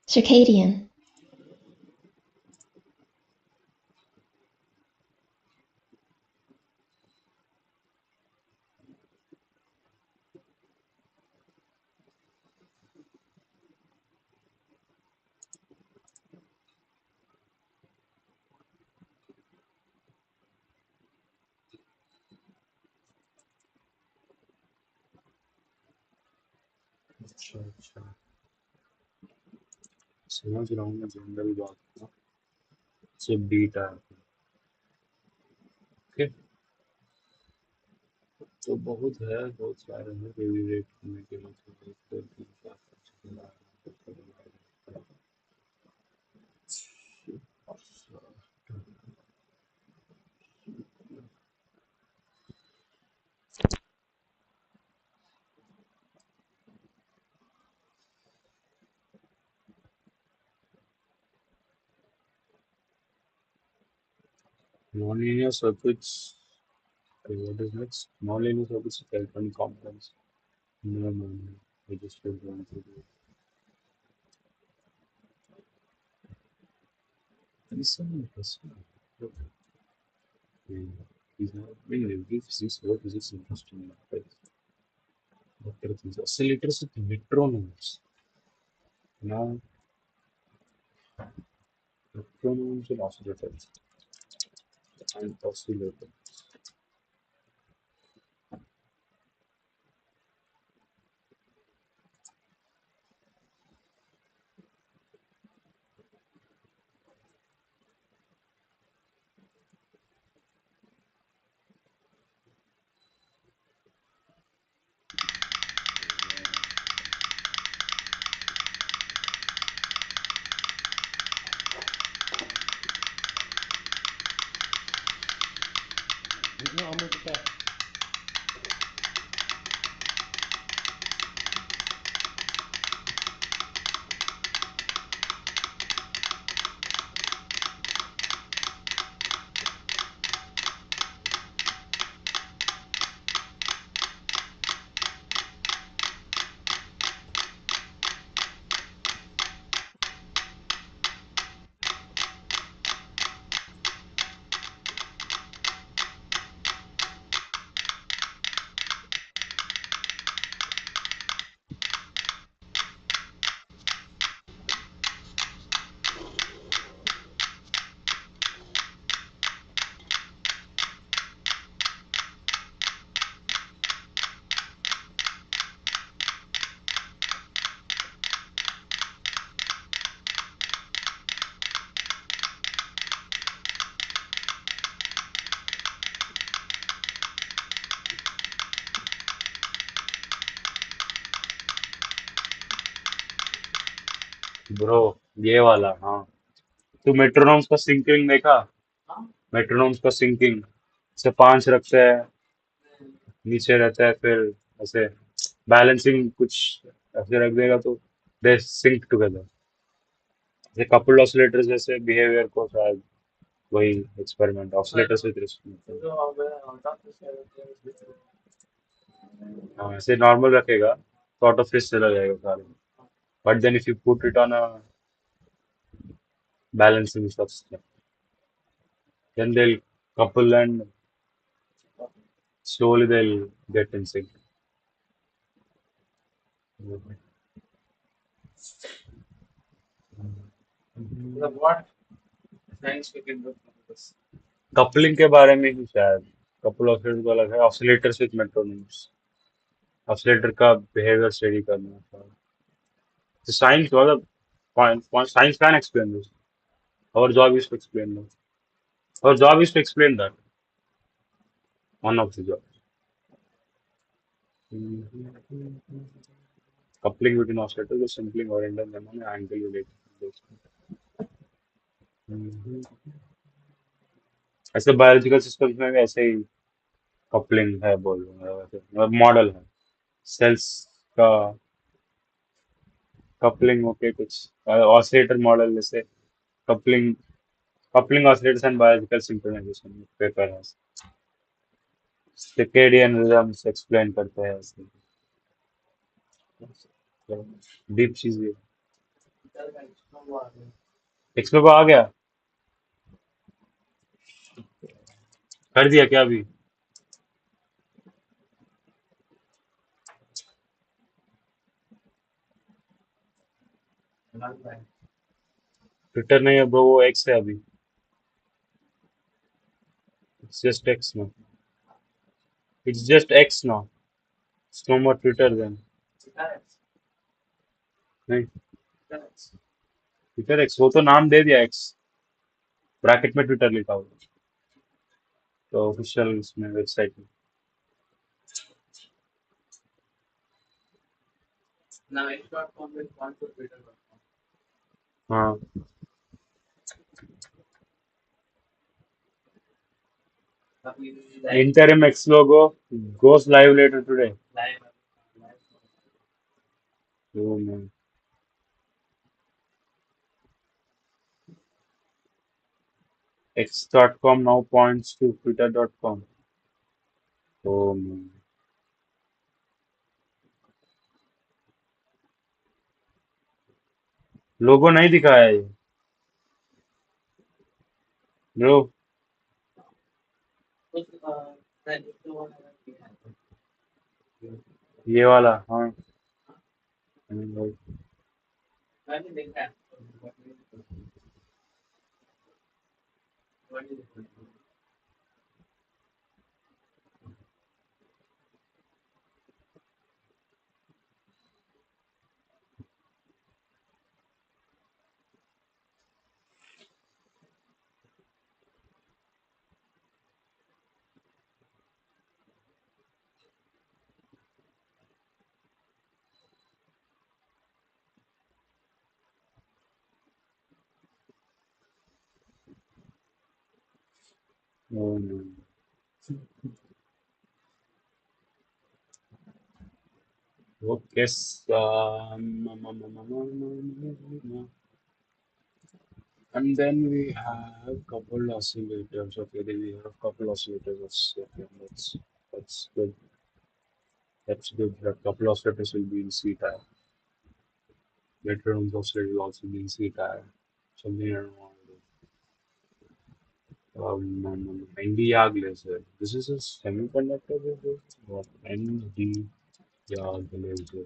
Circadian. अच्छा अच्छा समझ रहा हूँ मैं general बात को से beat आया ओके तो बहुत है बहुत सारे हैं डेली रेट करने के लिए तो बहुत Nonlinear circuits. Okay, what is next? Nonlinear circuits with electronic components. No, no, no. I just don't want to do it. This is so interesting. Okay. These are mainly every physics. What physics interesting? Like, what are things? Oscillators with metronomes. Now, metronomes and oscillators. And oscillator. Bro ये वाला हाँ तू मेट्रोनोम्स का sinking देखा मेट्रोनोम्स का sinking से पांच रखते हैं नीचे रहता है फिर ऐसे बैलेंसिंग कुछ ऐसे रख देगा तो दे सिंक टुगेदर जैसे कपल्ड ऑसिलेटर्स जैसे बिहेवियर को शायद वही एक्सपेरिमेंट ऑसिलेटर्स विद रिस्क हाँ ऐसे नॉर्मल रखेगा तो आउट ऑफ फेज चला जाएगा सारे but then if you put it on a balancing substrate then they'll couple and slowly they'll get in sync. Coupling के बारे में ही शायद कपल ऑसिलेटर को अलग है ऑसिलेटर विद मेट्रोनोम्स ऑसिलेटर का बिहेवियर स्टडी करना शायद तो साइंस मतलब science can explain this our job is to explain that our job is to explain that one of the jobs coupling between oscillators is simply oriented them on angle related ऐसे biological systems में भी ऐसे ही coupling है बोल model है sales का coupling होके कुछ ऑसिलेटर मॉडल जैसे coupling coupling oscillators and biological synchronisation paper है सर्केडियन रिदम्स एक्सप्लेन करते हैं ऐसे डीप चीज ये एक्सपो को आ गया कर दिया क्या अभी ट्विटर नहीं है ब्रो वो एक्स है अभी it's just X now it's just X now it's no more Twitter then नहीं ट्विटर एक्स वो तो नाम दे दिया एक्स ब्रैकेट में ट्विटर लिखा हुआ तो ऑफिशियल उसमें वेबसाइट में हाँ interim X logo goes live later today. Oh man. X.com now points to Twitter.com. Oh man. लोगो नहीं दिखाया ये ब्रो ये वाला हाँ oh, no. Okay, and then we have couple oscillators. Okay, then we have couple oscillators. Okay, that's good. That's good. That couple oscillators will be in C type. Later on, oscillator will also be in C type. Something around India laser. This is a semiconductor laser. What ND? Yeah, the laser.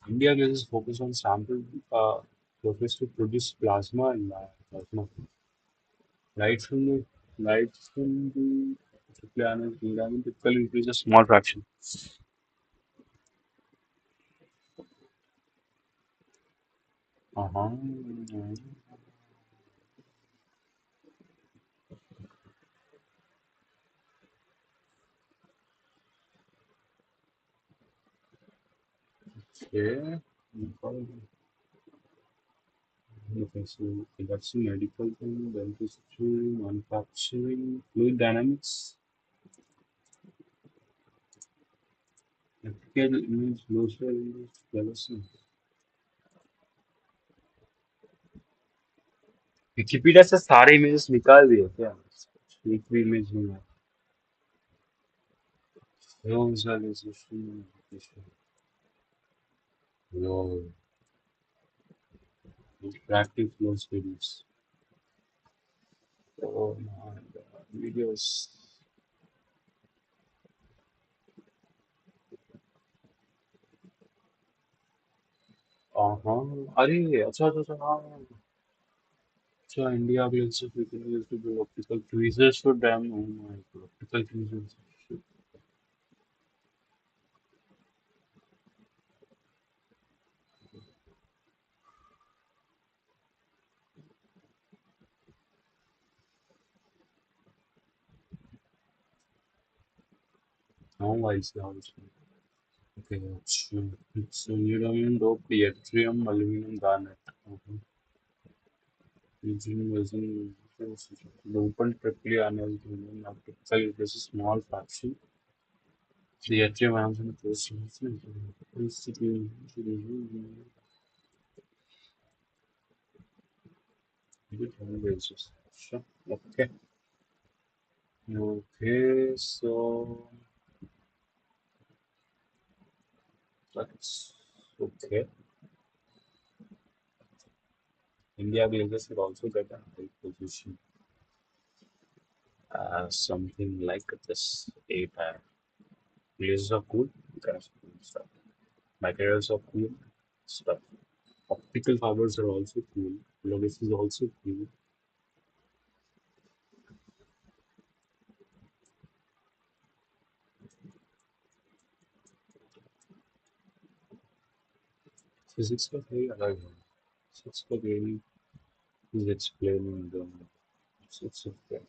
India lasers focus on sample surface to produce plasma and plasma. Light from the light from the planet diamond typically increase a small fraction. Uh-huh. Okay. Okay, so that's the medical thing, dentistry, manufacturing, fluid dynamics, electrical image, laser image, development. Wikipedia से सारे images निकाल दिए क्या एक भी image नहीं है visualization no interactive flow studies oh my god videos हाँ अरे अच्छा अच्छा अच्छा हाँ अच्छा इंडिया भी also people used to do optical tweezers for them oh my god optical tweezers how wise the house okay so uranium dope yttrium aluminum garnet using the open triply annual typically this is small fraction the atrium ions in the first basically good basis. Sure. Okay. Okay, so that's okay. India Glazers should also get a high position as something like this A type. Glazers are cool, gas cool stuff. Materials are cool stuff. Optical fibers are also cool. Logos is also cool. Physics का very अलग है. Physics का really is explaining the physics of that.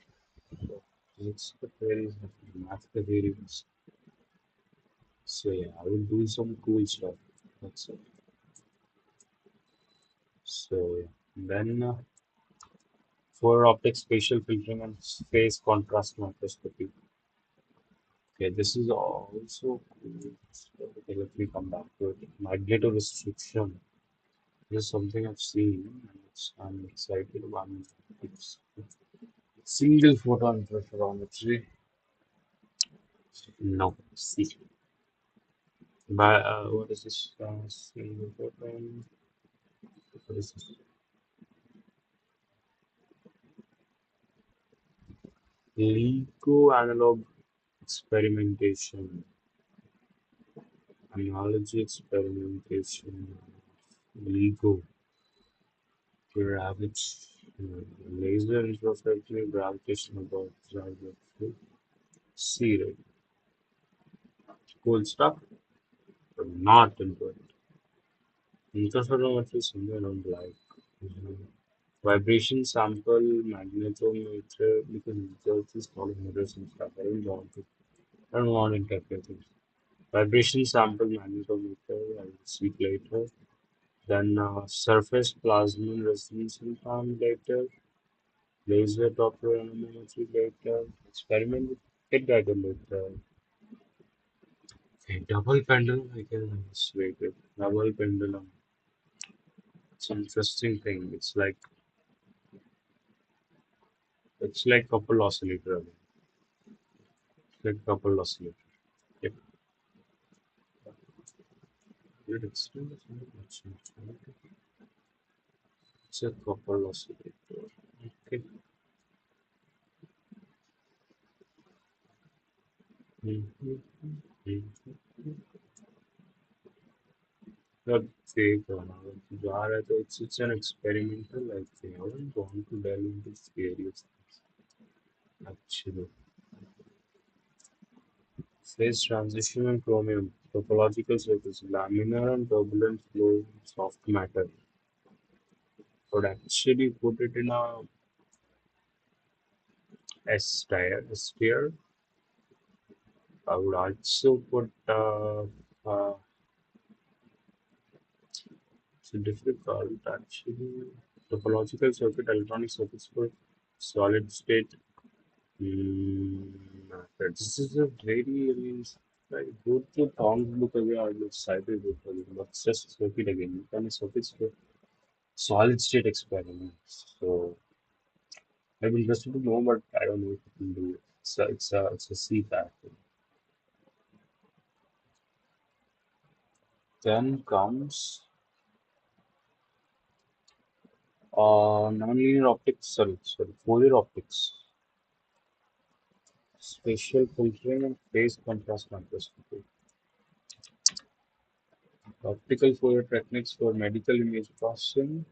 Physics का very is math का very is. So yeah, I will do some cool stuff. That's it. So yeah. Then for optics, spatial filtering, and phase contrast microscopy. Okay, this is also cool. So, okay, let me come back to it. Magnetorestriction. This is something I've seen, and I'm excited about it. Single photon interferometry. No. See. What is this? Single photon. What is this? LIGO analog experimentation. Analogy experimentation. LIGO. Gravity. Laser interferometry. Gravitational observatory. See, right? Cool stuff, but not important. Interferometry is somewhere around like mhm, vibration sample magnetometer because results is called mirrors and stuff. I don't want to interpret things. Vibration sample magnetometer, I will speak later. Then surface plasmon resonance implant later. Laser Doppler anemometry later. Experiment with pit dagger later. Okay, double pendulum, I can wait it. Double pendulum. It's an interesting thing. It's like couple oscillator again. It's like couple oscillator. Yep. It's a couple oscillator. Okay. Mhm. Mhm. Okay, जा रहा है तो it's an experimental I think. I wouldn't want to delve into serious things. Actually, phase transition in chromium, topological circuits, laminar and turbulent flow, soft matter. Would actually put it in a S tier. S tier. I would also put it's difficult actually. Topological circuit, electronic circuits for solid state. Mm, this is a very, I mean, like go to Tom's book again or the Cyber book again, but it's just circuit again. You can circuits for solid state experiments. So I'm interested to know, but I don't know if you can do it. So it's a C factor. Then comes nonlinear optics, sorry, Fourier optics, spatial filtering and phase contrast microscopy, optical Fourier techniques for medical image processing.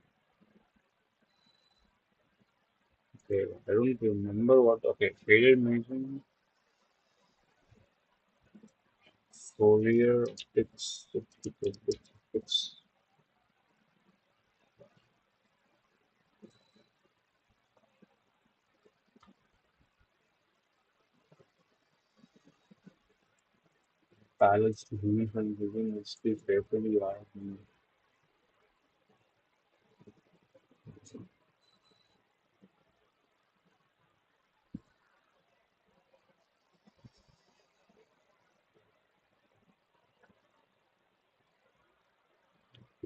Okay, I don't remember what. Okay, failure imaging, Fourier optics, parallels to human and giving history carefully are.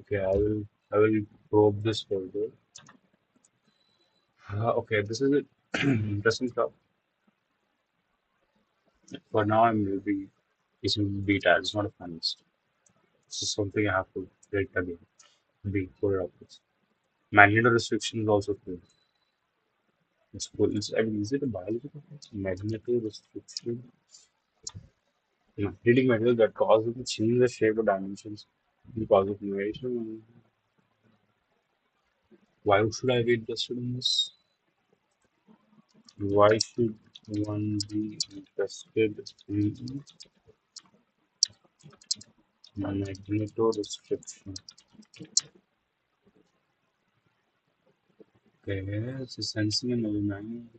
Okay, I will probe this further. Okay, this is it. Interesting stuff. For now, I'm will be using beta. It's not a finalist. This is something I have to break again. Be Fourier optics. Magneto restriction is also cool. It's cool. I mean, is it a biological thing? Magneto restriction. Reading material that causes to change the shape or dimensions because of innovation. Why should I be interested in this? Why should one be interested in magneto restriction? Okay, it's a sensing and aluminum.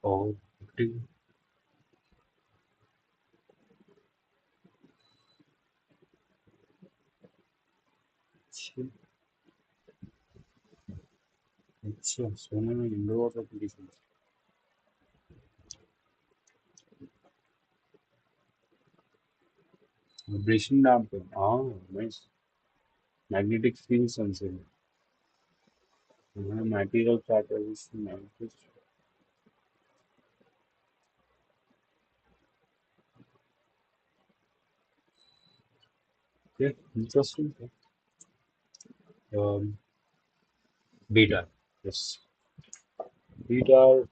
Oh, अच्छा सोने में indoor application Vibration damping. Oh, nice. Magnetic field sensing. Material patterns. Yeah, interesting. Um, beta. Yes. Beta,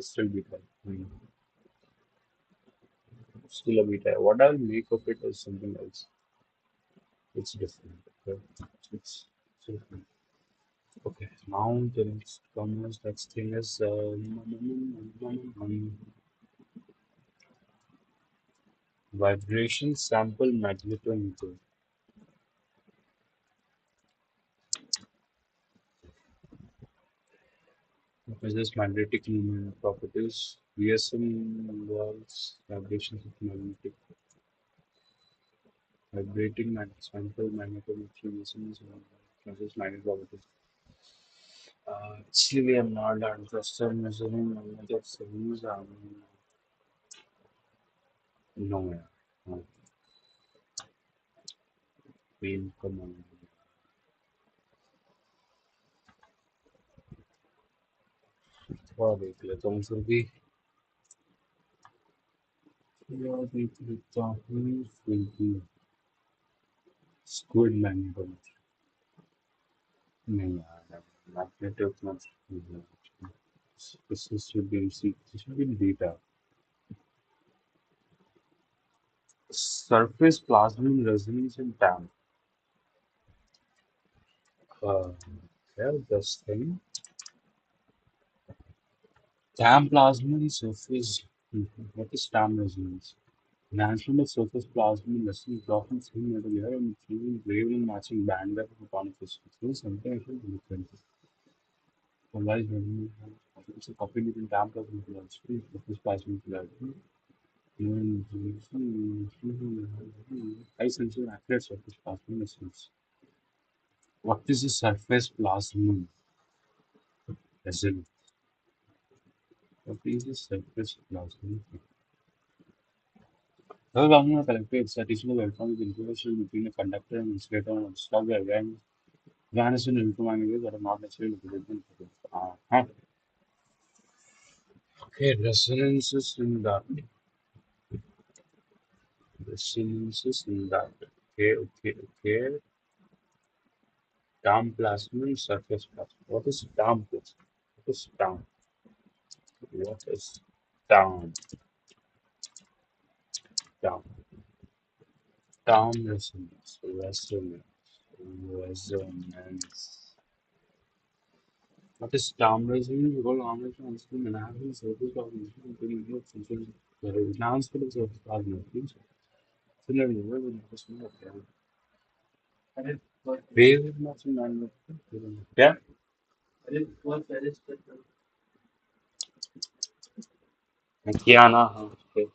still beta. Hmm. Still a beta. What I'll make of it is something else. It's different. Okay. It's different. Okay. Now the next thing is vibration sample magnetometer. Measures magnetic moment properties. VSM involves vibrations of vibrating sample magnetometry measures magnetic properties. Actually, I'm not that interested in measuring magnetic signals. No, yeah. No, come on. थोड़ा देख लेता हूँ फिर भी थोड़ा देख लेता हूँ फिर भी स्क्विड मैग्नेटोमीटर नहीं यार मैग्नेट उतना this should be data surface plasmon resonance in TAM. Uh, yeah, this thing TAM plasmon surface. What is TAM resonance? Enhancement of surface plasmon resonance is often seen at a layer and achieving wavelength matching bandwidth of atomic systems. So something I should look into. Polarized resonance it's a copy between TAM plasmon polarity, surface plasmon polarity. And high sensor accurate surface plasmon resonance. What is a surface plasmon resonance? What is a surface plasmon? The plasma collector is additional electronic information between a conductor and insulator and stop the event vanished in electromagnetic waves that are not necessarily visible. Huh. Okay, resonances in that. Resonances in that. Okay. Down plasma, surface plasma. What is down plasma? What is down? What is down? Down. Down resonance. Resonance. What is down resonance? Because harmonic transfer enhancement surface plasma including enhancement of surface plasma. Similarly, where would this move? Wave is not in line with yeah. क्या ना हाँ okay.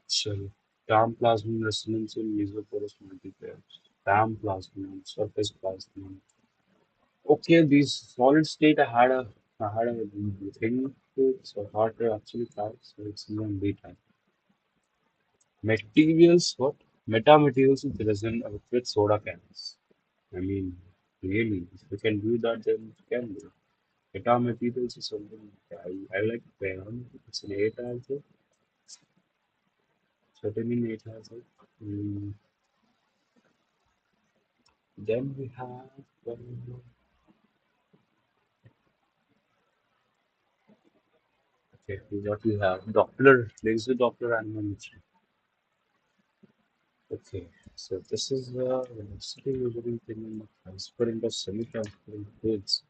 चलो Dam plasma resonance in mesoporous multiplayers. Dam plasma, surface plasma. Okay, these solid state I had a thing to it, so hard to actually try, so it's even beta. Materials, what? Metamaterials with resin with soda cans. I mean, really, if you can do that, then you can do. Metamaterials is something I like crayon. It's an 8 also. Certainly an 8 also. Mm, then we have okay, what we have Doppler laser Doppler anemometry. Okay, so this is still using thing in the transparent or semi-transparent fluids.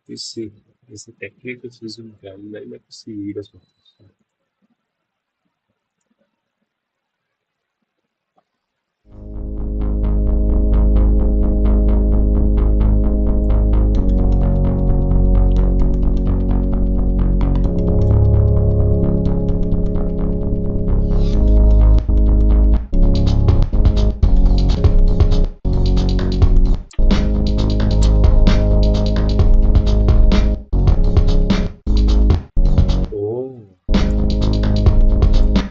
You see, this is a technique which is in I like to see videos of this.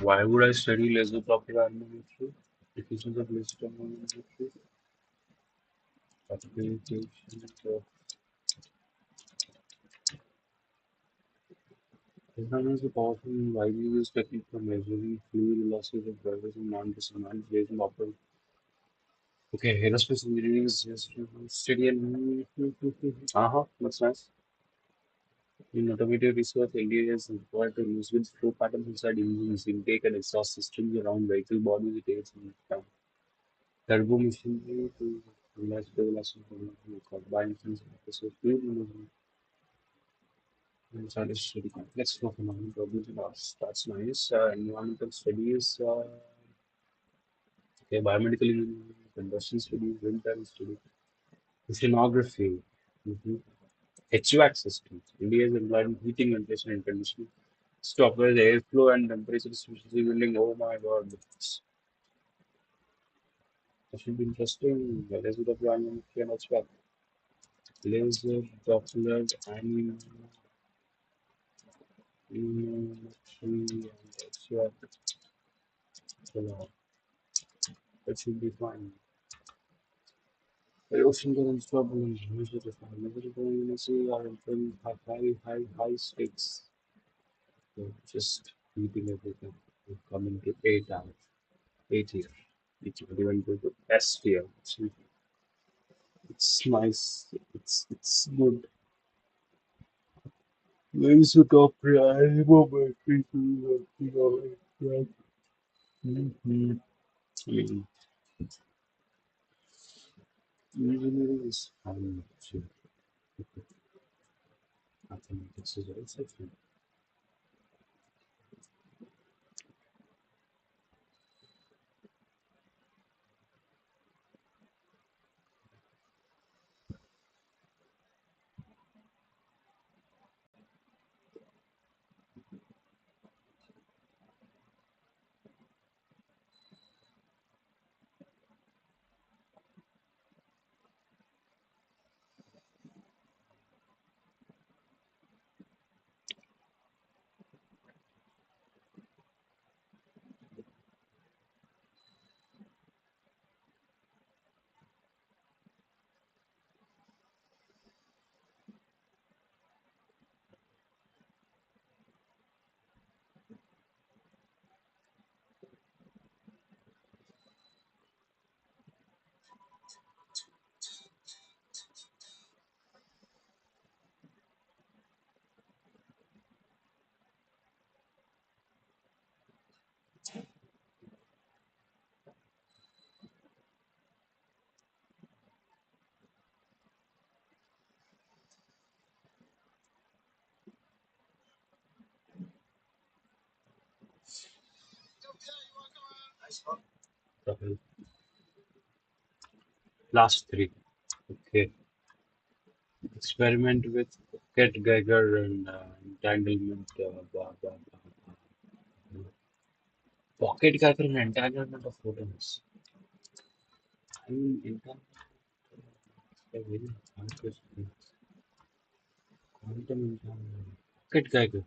Why would I study laser propaganda history? Definitions of laser propaganda history, applications of laser is a powerful and widely used technique for measuring fluid velocity of drivers and non-resonant laser operating. Okay, aerospace engineering is just study and that's nice. In automotive research, LDA is required to use with flow patterns inside engines, intake and exhaust systems around vehicle bodies. It takes some time. Turbo machinery to realize the velocity of combined process fluid management inside a study complex flow phenomenon problems in us. That's nice. Environmental studies, okay, biomedical engineering, combustion studies, wind tunnel studies, oceanography, HVAC systems. India is employed in heating, ventilation, and conditioning. Stop where the airflow and temperature distribution building. Oh my god, that should be interesting. What is it of your can HVAC? Laser, Doppler, and HVAC. So, that should be fine. The ocean currents problems usually define measurable unity are in high stakes. So just heating everything will come into 8 hours, 8 years. It's even to the S tier. It's nice. It's good. There is a top reliable people, right? Mm-hmm. I mean, engineering is fun. So mathematics is also fun. Okay. Last three. Okay. Experiment with Ket Geiger and entanglement. Pocket Geiger and entanglement of photons. I mean, entanglement is a very hard question. Quantum entanglement. Pocket Geiger.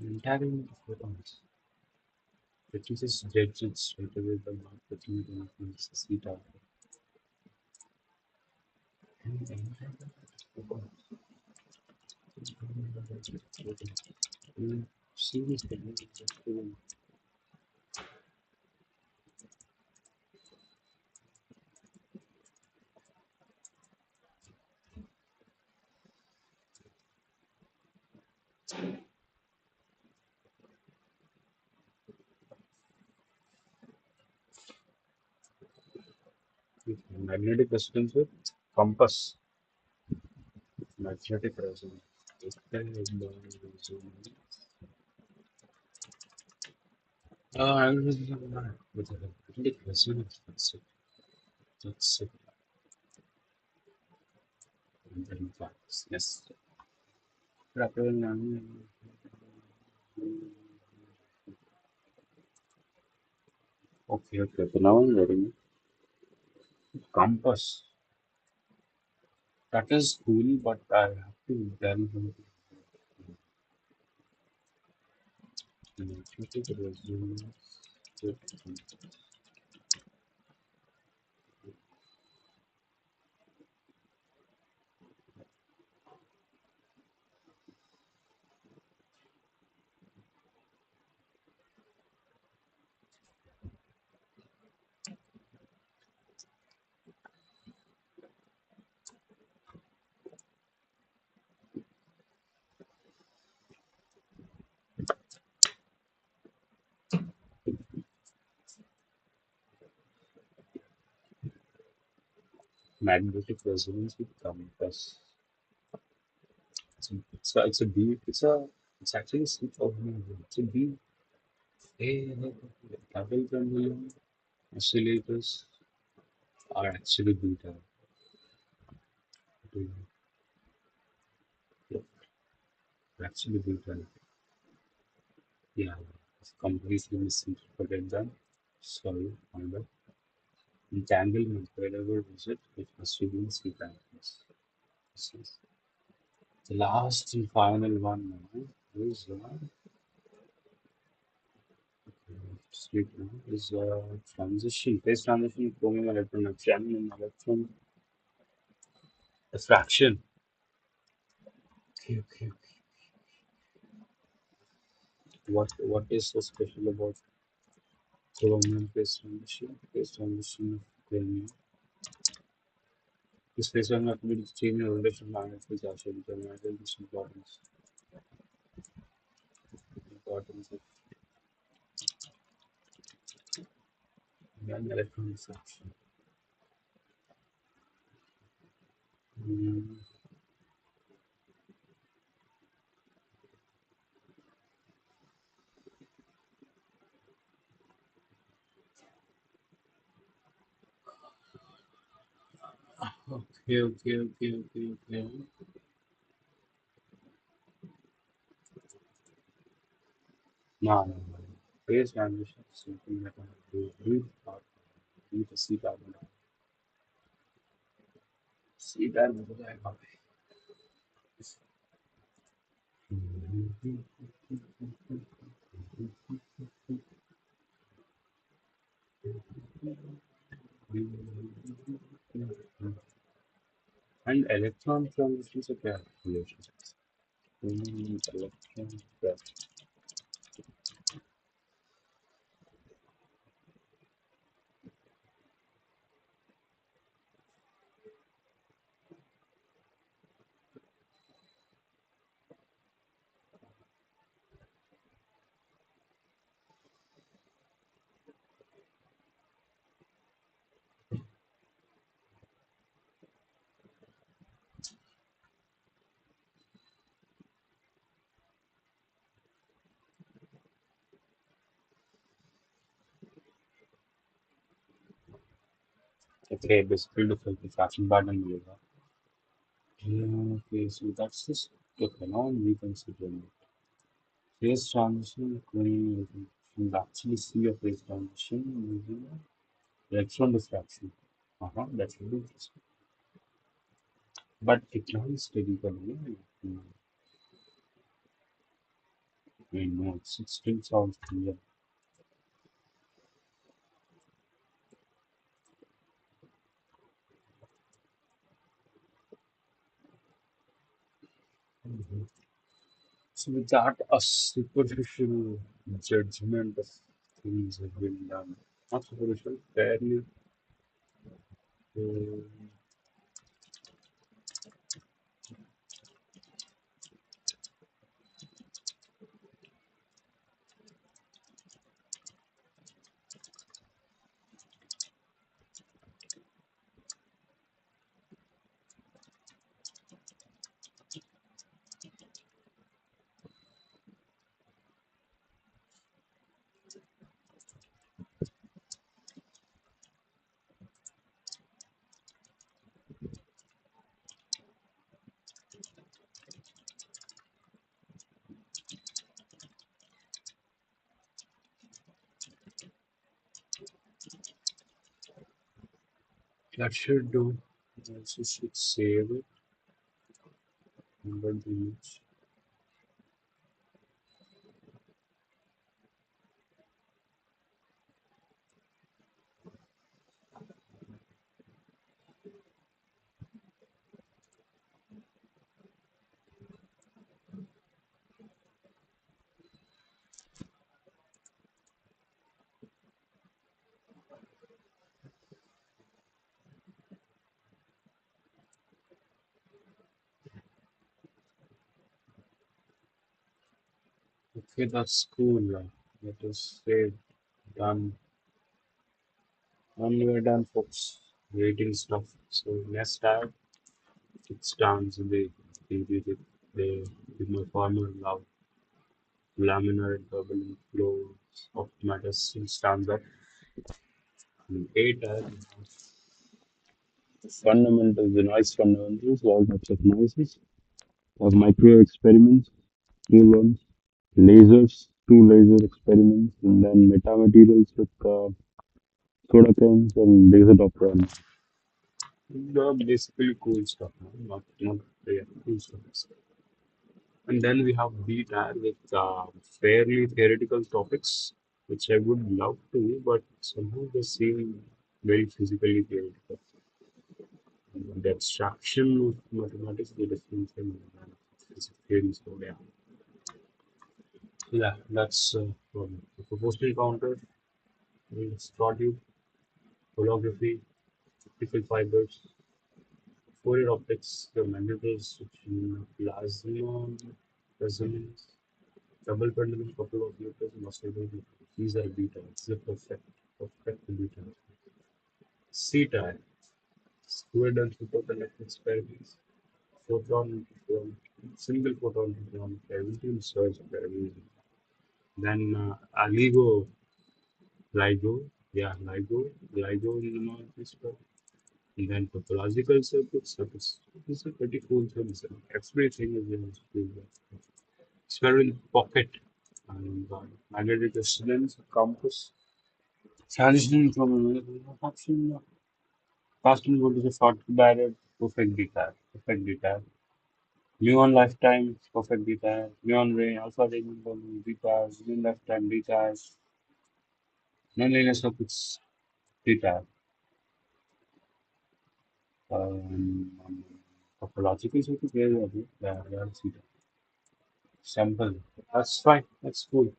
Entanglement of photons. It is just judge it straight away by not putting it in a seat out. And entanglement of photons. Seriously, magnetic resonance with compass. Magnetic resonance. With a magnetic resonance. That's it. And then facts. Yes. Okay, okay. So now I'm ready. Compass. That is cool, but I have to delve into Magnetic resonance spectrum. Magnetic resonance with compass. It's a beat. It's actually a switch of it's a beat. Double pendulum oscillators are actually beta. They actually beta. Yeah, it's completely misinterpreted them. Sorry, my bad. Entanglement, wherever visit, it must be in C practice. This is the last and final one now is sleep now is transition, phase transition, chromium electron, chromium electron diffraction. Okay. What is so special about chromium phase transition? Phase transition of chromium. This phase transition will change the relation magnet with acid. The magnet is importance of electron diffraction. Mm, okay. No. Phase transition is something that I have to read the C carbon. See that and electron transitions are pair relationships. Electron pair. Okay, basically the fraction pattern will. Yeah, okay, so that's just okay. Now we consider it. Phase transition going you actually see a phase transition using electron diffraction. That's really interesting. But it can steady coming. I know it still sounds clear. So with that, a superficial judgment of things have been done. Not superficial, fairly. Uh, that should do. Also should save it under the image. Okay, that's cool. Let us say done. And we're done, folks. Rating stuff. So next time, it stands they with my former love, laminar turbulent flows of matter still stands up. And eight fundamentals, the noise fundamentals, all types of noises. Of micro experiments, real ones, lasers, two laser experiments, and then metamaterials with soda cans and laser dopper. Basically cool stuff, not yeah, cool stuff. And then we have B-TAR with fairly theoretical topics, which I would love to, but somehow they seem very physically theoretical. The abstraction of mathematics is a different thing than physics theory. So yeah, that's the proportional counter, straw tube, holography, optical fibers, Fourier optics, the magnetized plasma resonance, double pendulum couple of meters and oscillating. These are beta. It's the perfect beta. C-type, squared and superconducting experiments, single photon from everything surge everything. Then LIGO is and then topological circuits. These are pretty cool things. And everything is in school. Experiment pocket and magnetic resonance compass. Transitioning from a option, casting voltage of short barrier, perfect guitar. Muon lifetime, perfect guitar. Muon ray, alpha ray, guitar. Muon lifetime, guitar. Non-linear circuits, guitar. Um, topological circuits, where are they? Yeah, yeah, sample. That's fine. That's cool.